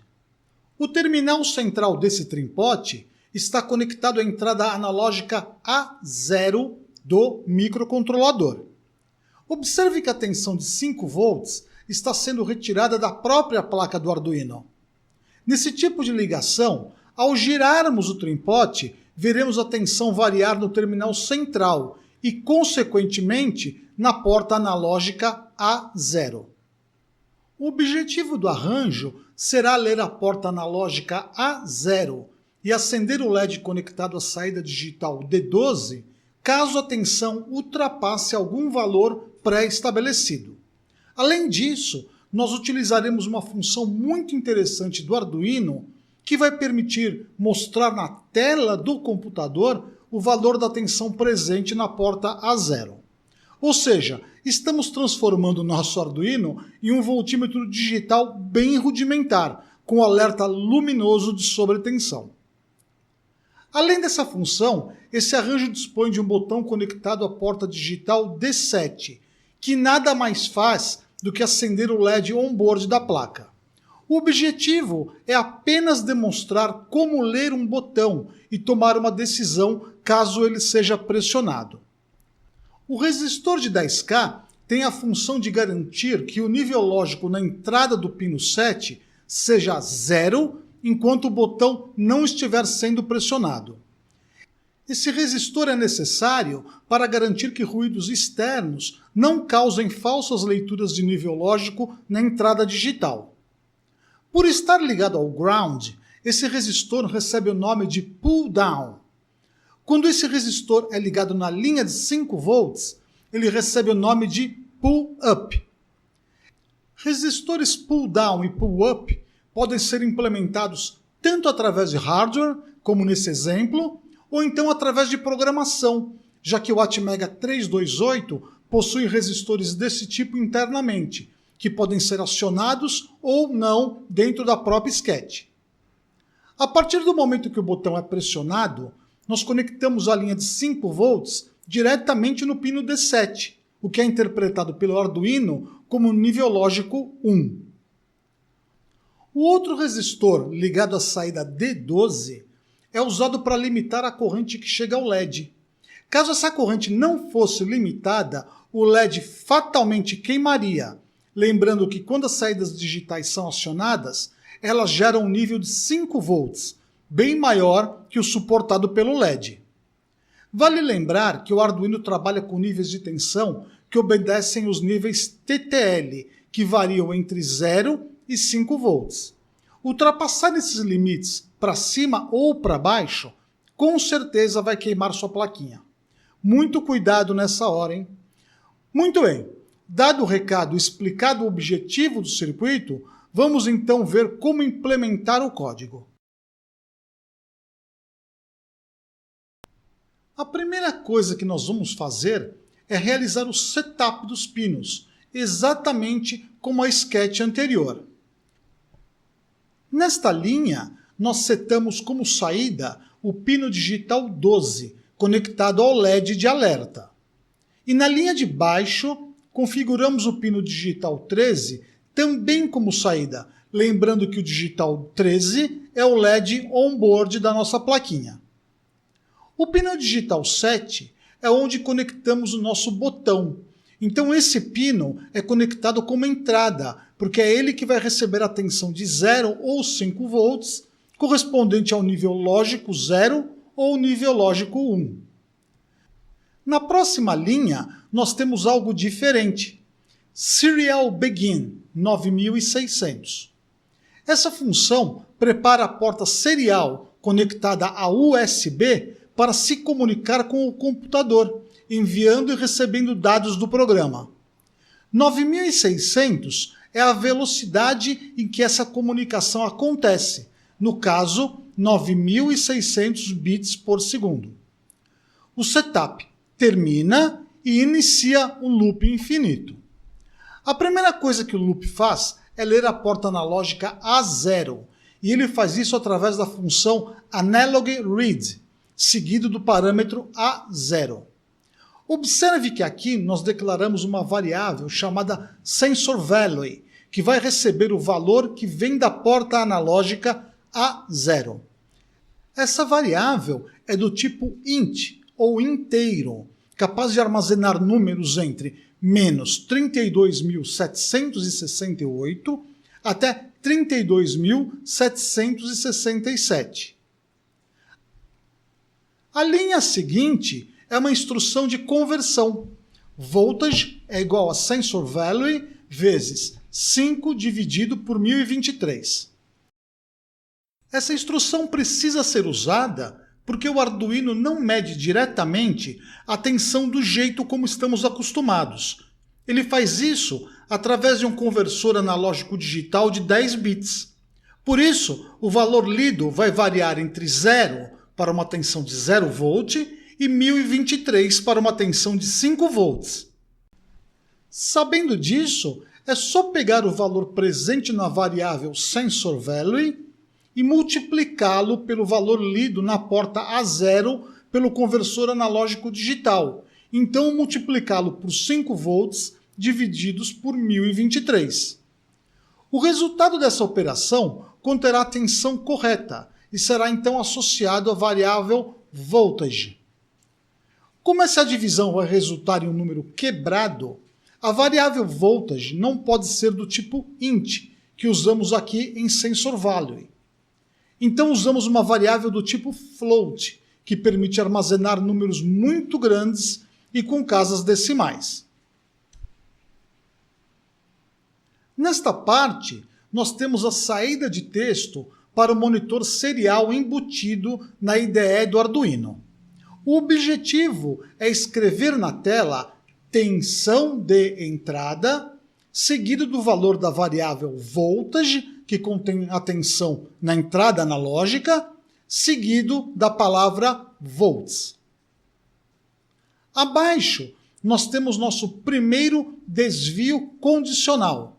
O terminal central desse trim-pot está conectado à entrada analógica A0 do microcontrolador. Observe que a tensão de 5 volts está sendo retirada da própria placa do Arduino. Nesse tipo de ligação, ao girarmos o trim-pot, veremos a tensão variar no terminal central e, consequentemente, na porta analógica A0. O objetivo do arranjo será ler a porta analógica A0 e acender o LED conectado à saída digital D12, caso a tensão ultrapasse algum valor pré-estabelecido. Além disso, nós utilizaremos uma função muito interessante do Arduino que vai permitir mostrar na tela do computador o valor da tensão presente na porta A0. Ou seja, estamos transformando o nosso Arduino em um voltímetro digital bem rudimentar, com alerta luminoso de sobretensão. Além dessa função, esse arranjo dispõe de um botão conectado à porta digital D7, que nada mais faz do que acender o LED on-board da placa. O objetivo é apenas demonstrar como ler um botão e tomar uma decisão caso ele seja pressionado. O resistor de 10K tem a função de garantir que o nível lógico na entrada do pino 7 seja 0 enquanto o botão não estiver sendo pressionado. Esse resistor é necessário para garantir que ruídos externos não causem falsas leituras de nível lógico na entrada digital. Por estar ligado ao ground, esse resistor recebe o nome de pull-down. Quando esse resistor é ligado na linha de 5 volts, ele recebe o nome de pull-up. Resistores pull-down e pull-up podem ser implementados tanto através de hardware, como nesse exemplo, ou então através de programação, já que o Atmega 328 possui resistores desse tipo internamente, que podem ser acionados ou não dentro da própria sketch. A partir do momento que o botão é pressionado, nós conectamos a linha de 5 volts diretamente no pino D7, o que é interpretado pelo Arduino como nível lógico 1. O outro resistor ligado à saída D12 é usado para limitar a corrente que chega ao LED. Caso essa corrente não fosse limitada, o LED fatalmente queimaria. Lembrando que quando as saídas digitais são acionadas, elas geram um nível de 5 volts, bem maior que o suportado pelo LED. Vale lembrar que o Arduino trabalha com níveis de tensão que obedecem os níveis TTL, que variam entre 0 e 5 volts. Ultrapassar esses limites para cima ou para baixo, com certeza vai queimar sua plaquinha. Muito cuidado nessa hora, hein? Muito bem. Dado o recado e explicado o objetivo do circuito, vamos então ver como implementar o código. A primeira coisa que nós vamos fazer é realizar o setup dos pinos, exatamente como a sketch anterior. Nesta linha, nós setamos como saída o pino digital 12, conectado ao LED de alerta. E na linha de baixo, configuramos o pino digital 13 também como saída, lembrando que o digital 13 é o LED on-board da nossa plaquinha. O pino digital 7 é onde conectamos o nosso botão. Então esse pino é conectado como entrada, porque é ele que vai receber a tensão de 0 ou 5 volts, correspondente ao nível lógico 0 ou nível lógico 1. Na próxima linha, nós temos algo diferente. Serial Begin 9600. Essa função prepara a porta serial conectada a USB para se comunicar com o computador, enviando e recebendo dados do programa. 9600 é a velocidade em que essa comunicação acontece, no caso, 9600 bits por segundo. O setup termina e inicia um loop infinito. A primeira coisa que o loop faz é ler a porta analógica A0, e ele faz isso através da função AnalogRead, seguido do parâmetro A0. Observe que aqui nós declaramos uma variável chamada SensorValue, que vai receber o valor que vem da porta analógica A0. Essa variável é do tipo int, ou inteiro, capaz de armazenar números entre menos 32.768 até 32.767. A linha seguinte é uma instrução de conversão. Voltage é igual a SensorValue vezes 5 dividido por 1023. Essa instrução precisa ser usada porque o Arduino não mede diretamente a tensão do jeito como estamos acostumados. Ele faz isso através de um conversor analógico digital de 10 bits. Por isso, o valor lido vai variar entre 0 para uma tensão de 0 volt e 1023 para uma tensão de 5 volts. Sabendo disso, é só pegar o valor presente na variável sensor value e multiplicá-lo pelo valor lido na porta A0 pelo conversor analógico digital. Então, multiplicá-lo por 5 volts divididos por 1023. O resultado dessa operação conterá a tensão correta e será então associado à variável voltage. Como essa divisão vai resultar em um número quebrado, a variável voltage não pode ser do tipo int, que usamos aqui em sensor value. Então usamos uma variável do tipo float, que permite armazenar números muito grandes e com casas decimais. Nesta parte, nós temos a saída de texto para o monitor serial embutido na IDE do Arduino. O objetivo é escrever na tela tensão de entrada, seguido do valor da variável voltage, que contém a tensão na entrada analógica, seguido da palavra volts. Abaixo, nós temos nosso primeiro desvio condicional.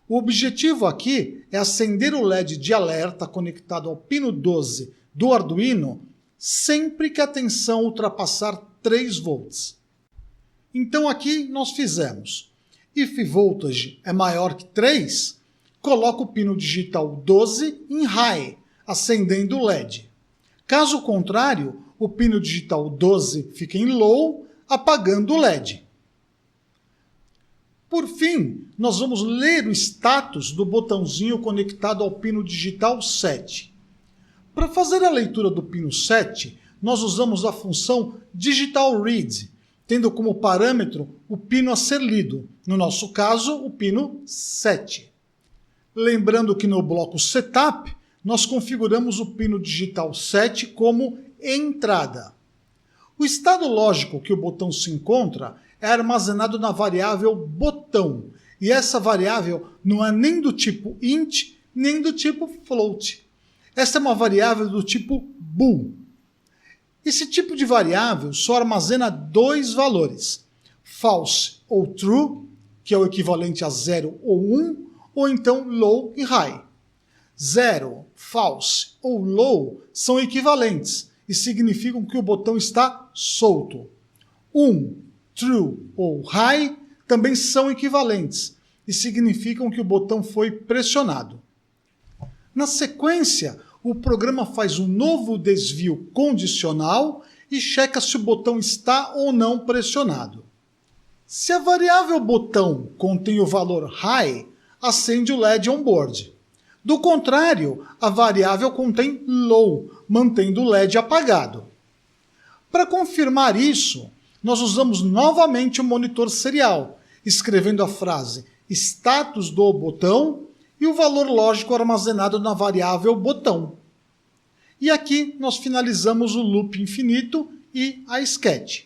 O objetivo aqui é acender o LED de alerta conectado ao pino 12 do Arduino sempre que a tensão ultrapassar 3 volts. Então aqui nós fizemos if voltage é maior que 3, coloca o pino digital 12 em high, acendendo o LED. Caso contrário, o pino digital 12 fica em low, apagando o LED. Por fim, nós vamos ler o status do botãozinho conectado ao pino digital 7. Para fazer a leitura do pino 7, nós usamos a função digitalRead, tendo como parâmetro o pino a ser lido, no nosso caso, o pino 7. Lembrando que no bloco Setup, nós configuramos o pino digital 7 como entrada. O estado lógico que o botão se encontra é armazenado na variável botão, e essa variável não é nem do tipo int, nem do tipo float. Essa é uma variável do tipo bool. Esse tipo de variável só armazena dois valores, false ou true, que é o equivalente a 0 ou 1, ou então low e high. 0, false ou low são equivalentes e significam que o botão está solto. 1, true ou high também são equivalentes e significam que o botão foi pressionado. Na sequência, o programa faz um novo desvio condicional e checa se o botão está ou não pressionado. Se a variável botão contém o valor high, acende o LED on-board. Do contrário, a variável contém low, mantendo o LED apagado. Para confirmar isso, nós usamos novamente o monitor serial, escrevendo a frase status do botão e o valor lógico armazenado na variável botão. E aqui nós finalizamos o loop infinito e a sketch.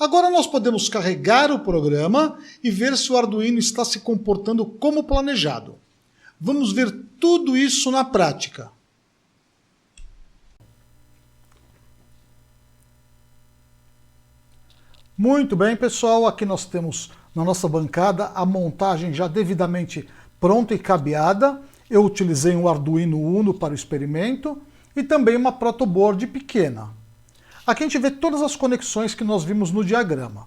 Agora nós podemos carregar o programa e ver se o Arduino está se comportando como planejado. Vamos ver tudo isso na prática. Muito bem, pessoal, aqui nós temos na nossa bancada a montagem já devidamente pronta e cabeada. Eu utilizei um Arduino Uno para o experimento e também uma protoboard pequena. Aqui a gente vê todas as conexões que nós vimos no diagrama.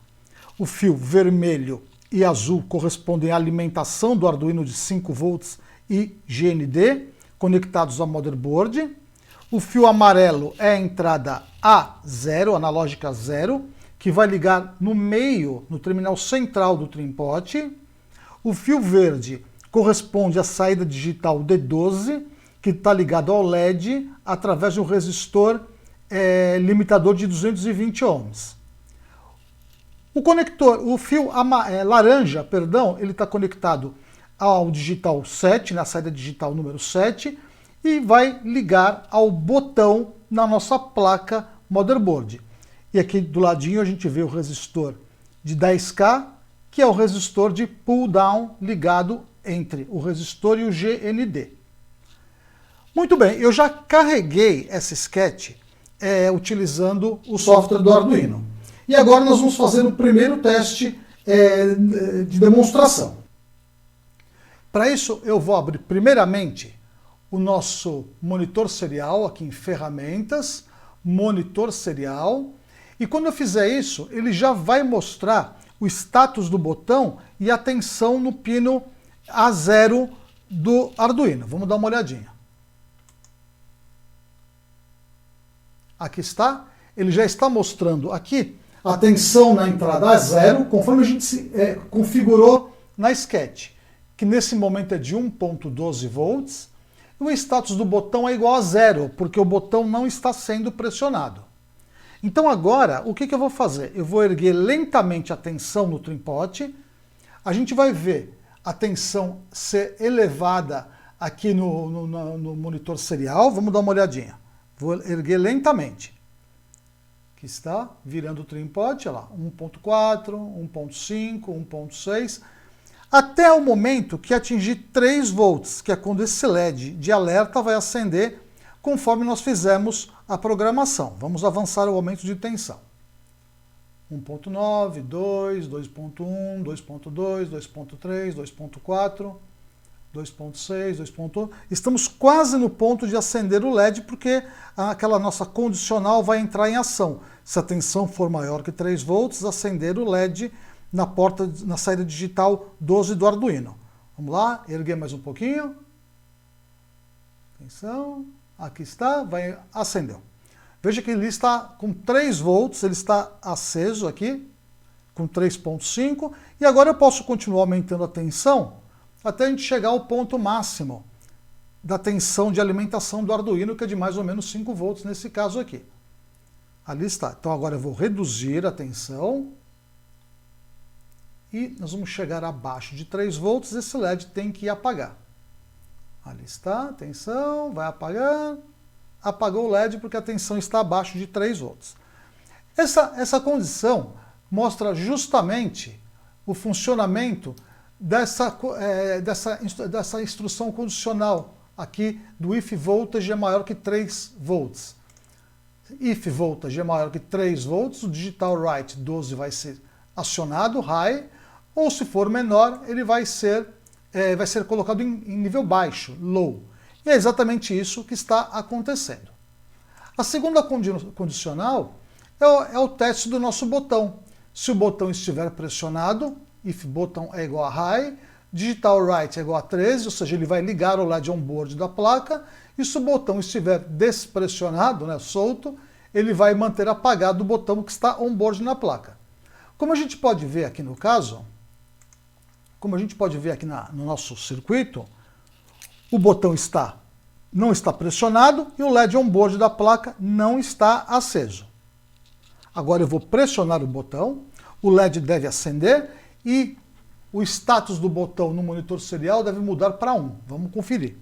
O fio vermelho e azul correspondem à alimentação do Arduino de 5 volts e GND, conectados à motherboard. O fio amarelo é a entrada A0, analógica 0, que vai ligar no meio, no terminal central do trim-pot. O fio verde corresponde à saída digital D12, que está ligado ao LED através de um resistor limitador de 220 ohms. O fio laranja, ele está conectado ao digital 7, na saída digital número 7, e vai ligar ao botão na nossa placa motherboard. E aqui do ladinho a gente vê o resistor de 10K, que é o resistor de pull-down ligado entre o resistor e o GND. Muito bem, eu já carreguei essa sketch utilizando o software do Arduino. E agora nós vamos fazer o primeiro teste de demonstração. Para isso eu vou abrir primeiramente o nosso monitor serial aqui em ferramentas, monitor serial, e quando eu fizer isso, ele já vai mostrar o status do botão e a tensão no pino A0 do Arduino. Vamos dar uma olhadinha. Aqui está, ele já está mostrando aqui a tensão na entrada A0, conforme a gente configurou na sketch, que nesse momento é de 1.12 volts, e o status do botão é igual a 0, porque o botão não está sendo pressionado. Então agora, o que eu vou fazer? Eu vou erguer lentamente a tensão no trim-pot, a gente vai ver a tensão ser elevada aqui no monitor serial, vamos dar uma olhadinha. Vou erguer lentamente. Aqui está, virando o trim-pot, olha lá, 1.4, 1.5, 1.6, até o momento que atingir 3 volts, que é quando esse LED de alerta vai acender conforme nós fizemos a programação. Vamos avançar o aumento de tensão. 1.9, 2, 2.1, 2.2, 2.3, 2.4, 2.6, 2.1. Estamos quase no ponto de acender o LED, porque aquela nossa condicional vai entrar em ação. Se a tensão for maior que 3 volts, acender o LED na saída digital 12 do Arduino. Vamos lá, erguer mais um pouquinho. Atenção, aqui está, acendeu. Veja que ele está com 3 volts, ele está aceso aqui, com 3.5, e agora eu posso continuar aumentando a tensão até a gente chegar ao ponto máximo da tensão de alimentação do Arduino, que é de mais ou menos 5 volts nesse caso aqui. Ali está. Então agora eu vou reduzir a tensão e nós vamos chegar abaixo de 3 volts, esse LED tem que apagar. Ali está, tensão, vai apagar, apagou o LED porque a tensão está abaixo de 3 volts. Essa condição mostra justamente o funcionamento dessa instrução condicional aqui do if voltage é maior que 3 volts. If voltage é maior que 3 volts, o digital write 12 vai ser acionado, high, ou se for menor, ele vai ser colocado em nível baixo, low. E é exatamente isso que está acontecendo. A segunda condicional é o teste do nosso botão. Se o botão estiver pressionado, if botão é igual a high, digital write é igual a 13, ou seja, ele vai ligar o LED onboard da placa, e se o botão estiver despressionado, solto, ele vai manter apagado o botão que está onboard na placa. Como a gente pode ver aqui no caso, no nosso circuito, o botão não está pressionado e o LED onboard da placa não está aceso. Agora eu vou pressionar o botão, o LED deve acender e o status do botão no monitor serial deve mudar para 1. Vamos conferir.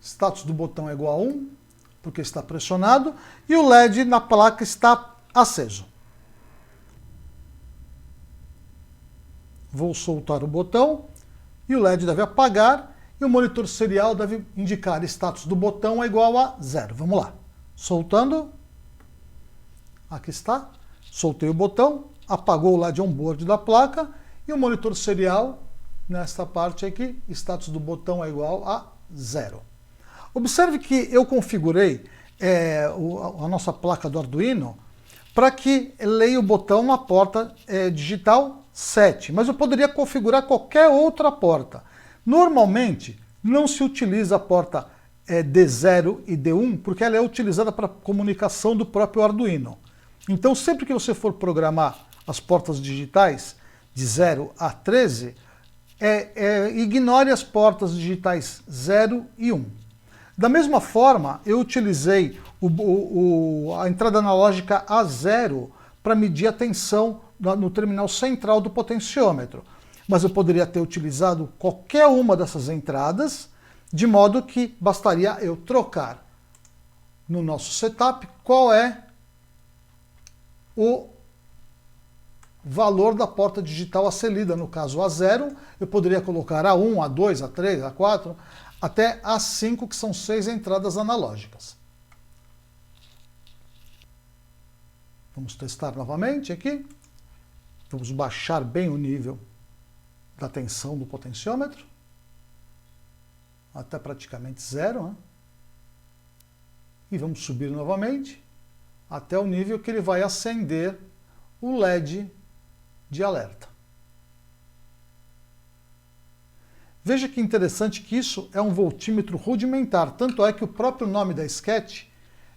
Status do botão é igual a 1, porque está pressionado, e o LED na placa está aceso. Vou soltar o botão e o LED deve apagar e o monitor serial deve indicar status do botão é igual a 0. Vamos lá. Soltando. Aqui está. Soltei o botão, apagou o LED onboard da placa e o monitor serial, nesta parte aqui, status do botão é igual a 0. Observe que eu configurei a nossa placa do Arduino para que leia o botão na porta digital 7, mas eu poderia configurar qualquer outra porta. Normalmente, não se utiliza a porta D0 e D1, porque ela é utilizada para comunicação do próprio Arduino. Então, sempre que você for programar as portas digitais de 0 a 13, ignore as portas digitais 0 e 1. Da mesma forma, eu utilizei a entrada analógica A0 para medir a tensão no terminal central do potenciômetro. Mas eu poderia ter utilizado qualquer uma dessas entradas de modo que bastaria eu trocar no nosso setup qual é o valor da porta digital a ser lida, no caso A0, eu poderia colocar A1, A2, A3, A4, até A5, que são 6 entradas analógicas. Vamos testar novamente aqui. Vamos baixar bem o nível da tensão do potenciômetro, até praticamente 0, né? E vamos subir novamente, até o nível que ele vai acender o LED de alerta. Veja que interessante que isso é um voltímetro rudimentar, tanto é que o próprio nome da Sketch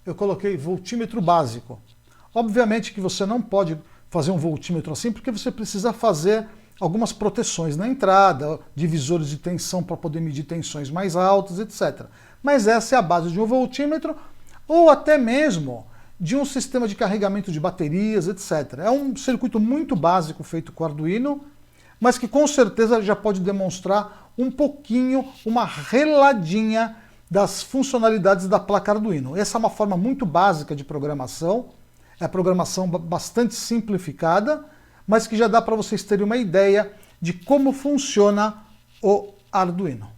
eu coloquei voltímetro básico. Obviamente que você não pode fazer um voltímetro assim, porque você precisa fazer algumas proteções na entrada, divisores de tensão para poder medir tensões mais altas, etc. Mas essa é a base de um voltímetro, ou até mesmo de um sistema de carregamento de baterias, etc. É um circuito muito básico feito com Arduino, mas que com certeza já pode demonstrar um pouquinho, uma reladinha das funcionalidades da placa Arduino. Essa é uma forma muito básica de programação, é programação bastante simplificada, mas que já dá para vocês terem uma ideia de como funciona o Arduino.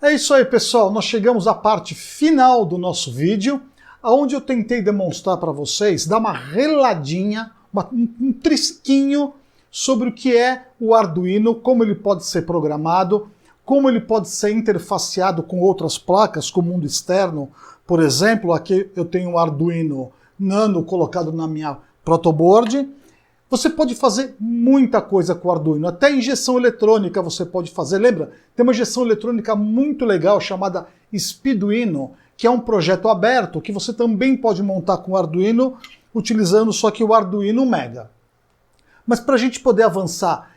É isso aí, pessoal. Nós chegamos à parte final do nosso vídeo, onde eu tentei demonstrar para vocês, dar uma reladinha, um trisquinho sobre o que é o Arduino, como ele pode ser programado, como ele pode ser interfaceado com outras placas, com o mundo externo. Por exemplo, aqui eu tenho um Arduino Nano colocado na minha protoboard. Você pode fazer muita coisa com o Arduino, até injeção eletrônica você pode fazer. Lembra? Tem uma injeção eletrônica muito legal chamada Speeduino, que é um projeto aberto que você também pode montar com o Arduino, utilizando só que o Arduino Mega. Mas para a gente poder avançar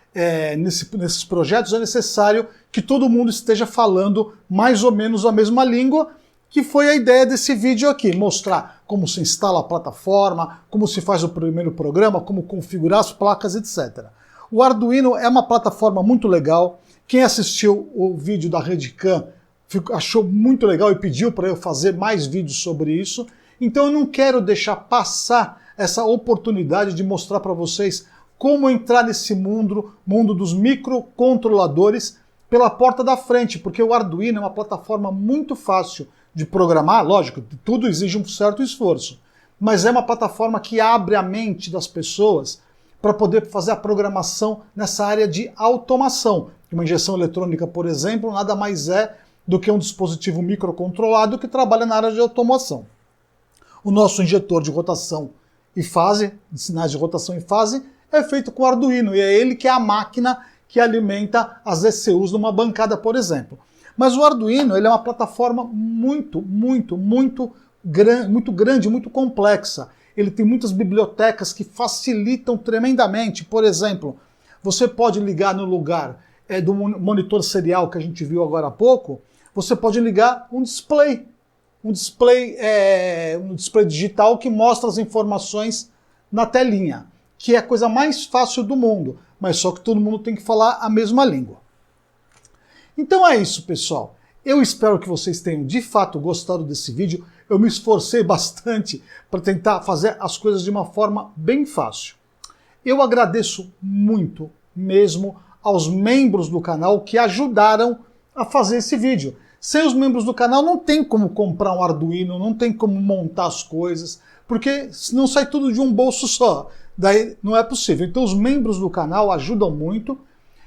nesses projetos é necessário que todo mundo esteja falando mais ou menos a mesma língua, que foi a ideia desse vídeo aqui, mostrar como se instala a plataforma, como se faz o primeiro programa, como configurar as placas, etc. O Arduino é uma plataforma muito legal. Quem assistiu o vídeo da Redcam achou muito legal e pediu para eu fazer mais vídeos sobre isso. Então eu não quero deixar passar essa oportunidade de mostrar para vocês como entrar nesse mundo dos microcontroladores pela porta da frente, porque o Arduino é uma plataforma muito fácil de programar, lógico, tudo exige um certo esforço, mas é uma plataforma que abre a mente das pessoas para poder fazer a programação nessa área de automação. Uma injeção eletrônica, por exemplo, nada mais é do que um dispositivo microcontrolado que trabalha na área de automação. O nosso injetor de rotação e fase, de sinais de rotação e fase, é feito com o Arduino, e é ele que é a máquina que alimenta as ECUs numa bancada, por exemplo. Mas o Arduino ele é uma plataforma muito grande, muito complexa. Ele tem muitas bibliotecas que facilitam tremendamente. Por exemplo, você pode ligar no lugar do monitor serial que a gente viu agora há pouco, você pode ligar um display digital que mostra as informações na telinha, que é a coisa mais fácil do mundo, mas só que todo mundo tem que falar a mesma língua. Então é isso, pessoal. Eu espero que vocês tenham de fato gostado desse vídeo. Eu me esforcei bastante para tentar fazer as coisas de uma forma bem fácil. Eu agradeço muito mesmo aos membros do canal que ajudaram a fazer esse vídeo. Sem os membros do canal não tem como comprar um Arduino, não tem como montar as coisas, porque senão sai tudo de um bolso só. Daí não é possível. Então os membros do canal ajudam muito.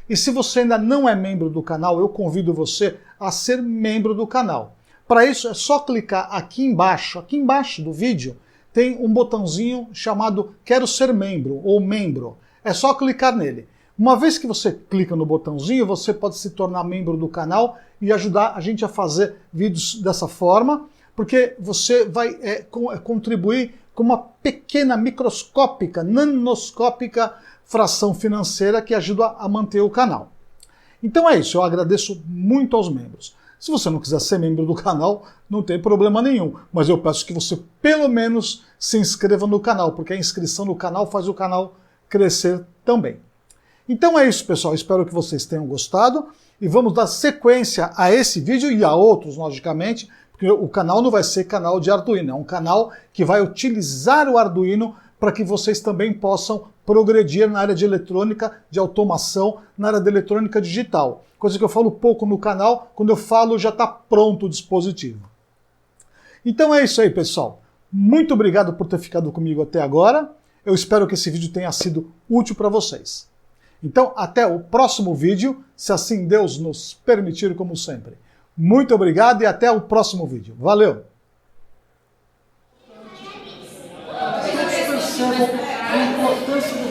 E se você ainda não é membro do canal, eu convido você a ser membro do canal. Para isso é só clicar aqui embaixo do vídeo, tem um botãozinho chamado Quero Ser Membro ou Membro. É só clicar nele. Uma vez que você clica no botãozinho, você pode se tornar membro do canal e ajudar a gente a fazer vídeos dessa forma, porque você vai contribuir com uma pequena, microscópica, nanoscópica fração financeira que ajuda a manter o canal. Então é isso, eu agradeço muito aos membros. Se você não quiser ser membro do canal, não tem problema nenhum, mas eu peço que você pelo menos se inscreva no canal, porque a inscrição no canal faz o canal crescer também. Então é isso, pessoal, espero que vocês tenham gostado e vamos dar sequência a esse vídeo e a outros, logicamente, porque o canal não vai ser canal de Arduino, é um canal que vai utilizar o Arduino para que vocês também possam progredir na área de eletrônica, de automação, na área de eletrônica digital. Coisa que eu falo pouco no canal, quando eu falo já está pronto o dispositivo. Então é isso aí, pessoal. Muito obrigado por ter ficado comigo até agora. Eu espero que esse vídeo tenha sido útil para vocês. Então até o próximo vídeo, se assim Deus nos permitir, como sempre. Muito obrigado e até o próximo vídeo. Valeu! A importância do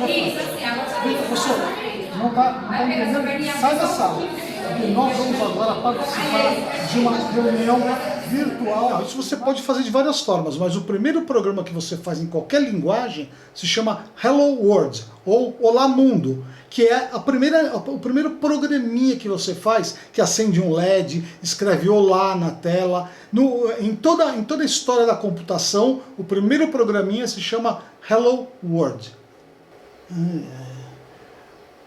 professor, não está entendendo? Sai da sala. E nós vamos agora participar de uma reunião virtual. Isso você pode fazer de várias formas, mas o primeiro programa que você faz em qualquer linguagem se chama Hello World, ou Olá Mundo, que é o primeiro programinha que você faz, que acende um LED, escreve Olá na tela. Em toda a história da computação, o primeiro programinha se chama Hello World.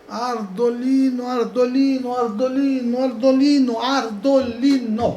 Ardolino, Ardolino, Ardolino, Ardolino, Ardolino.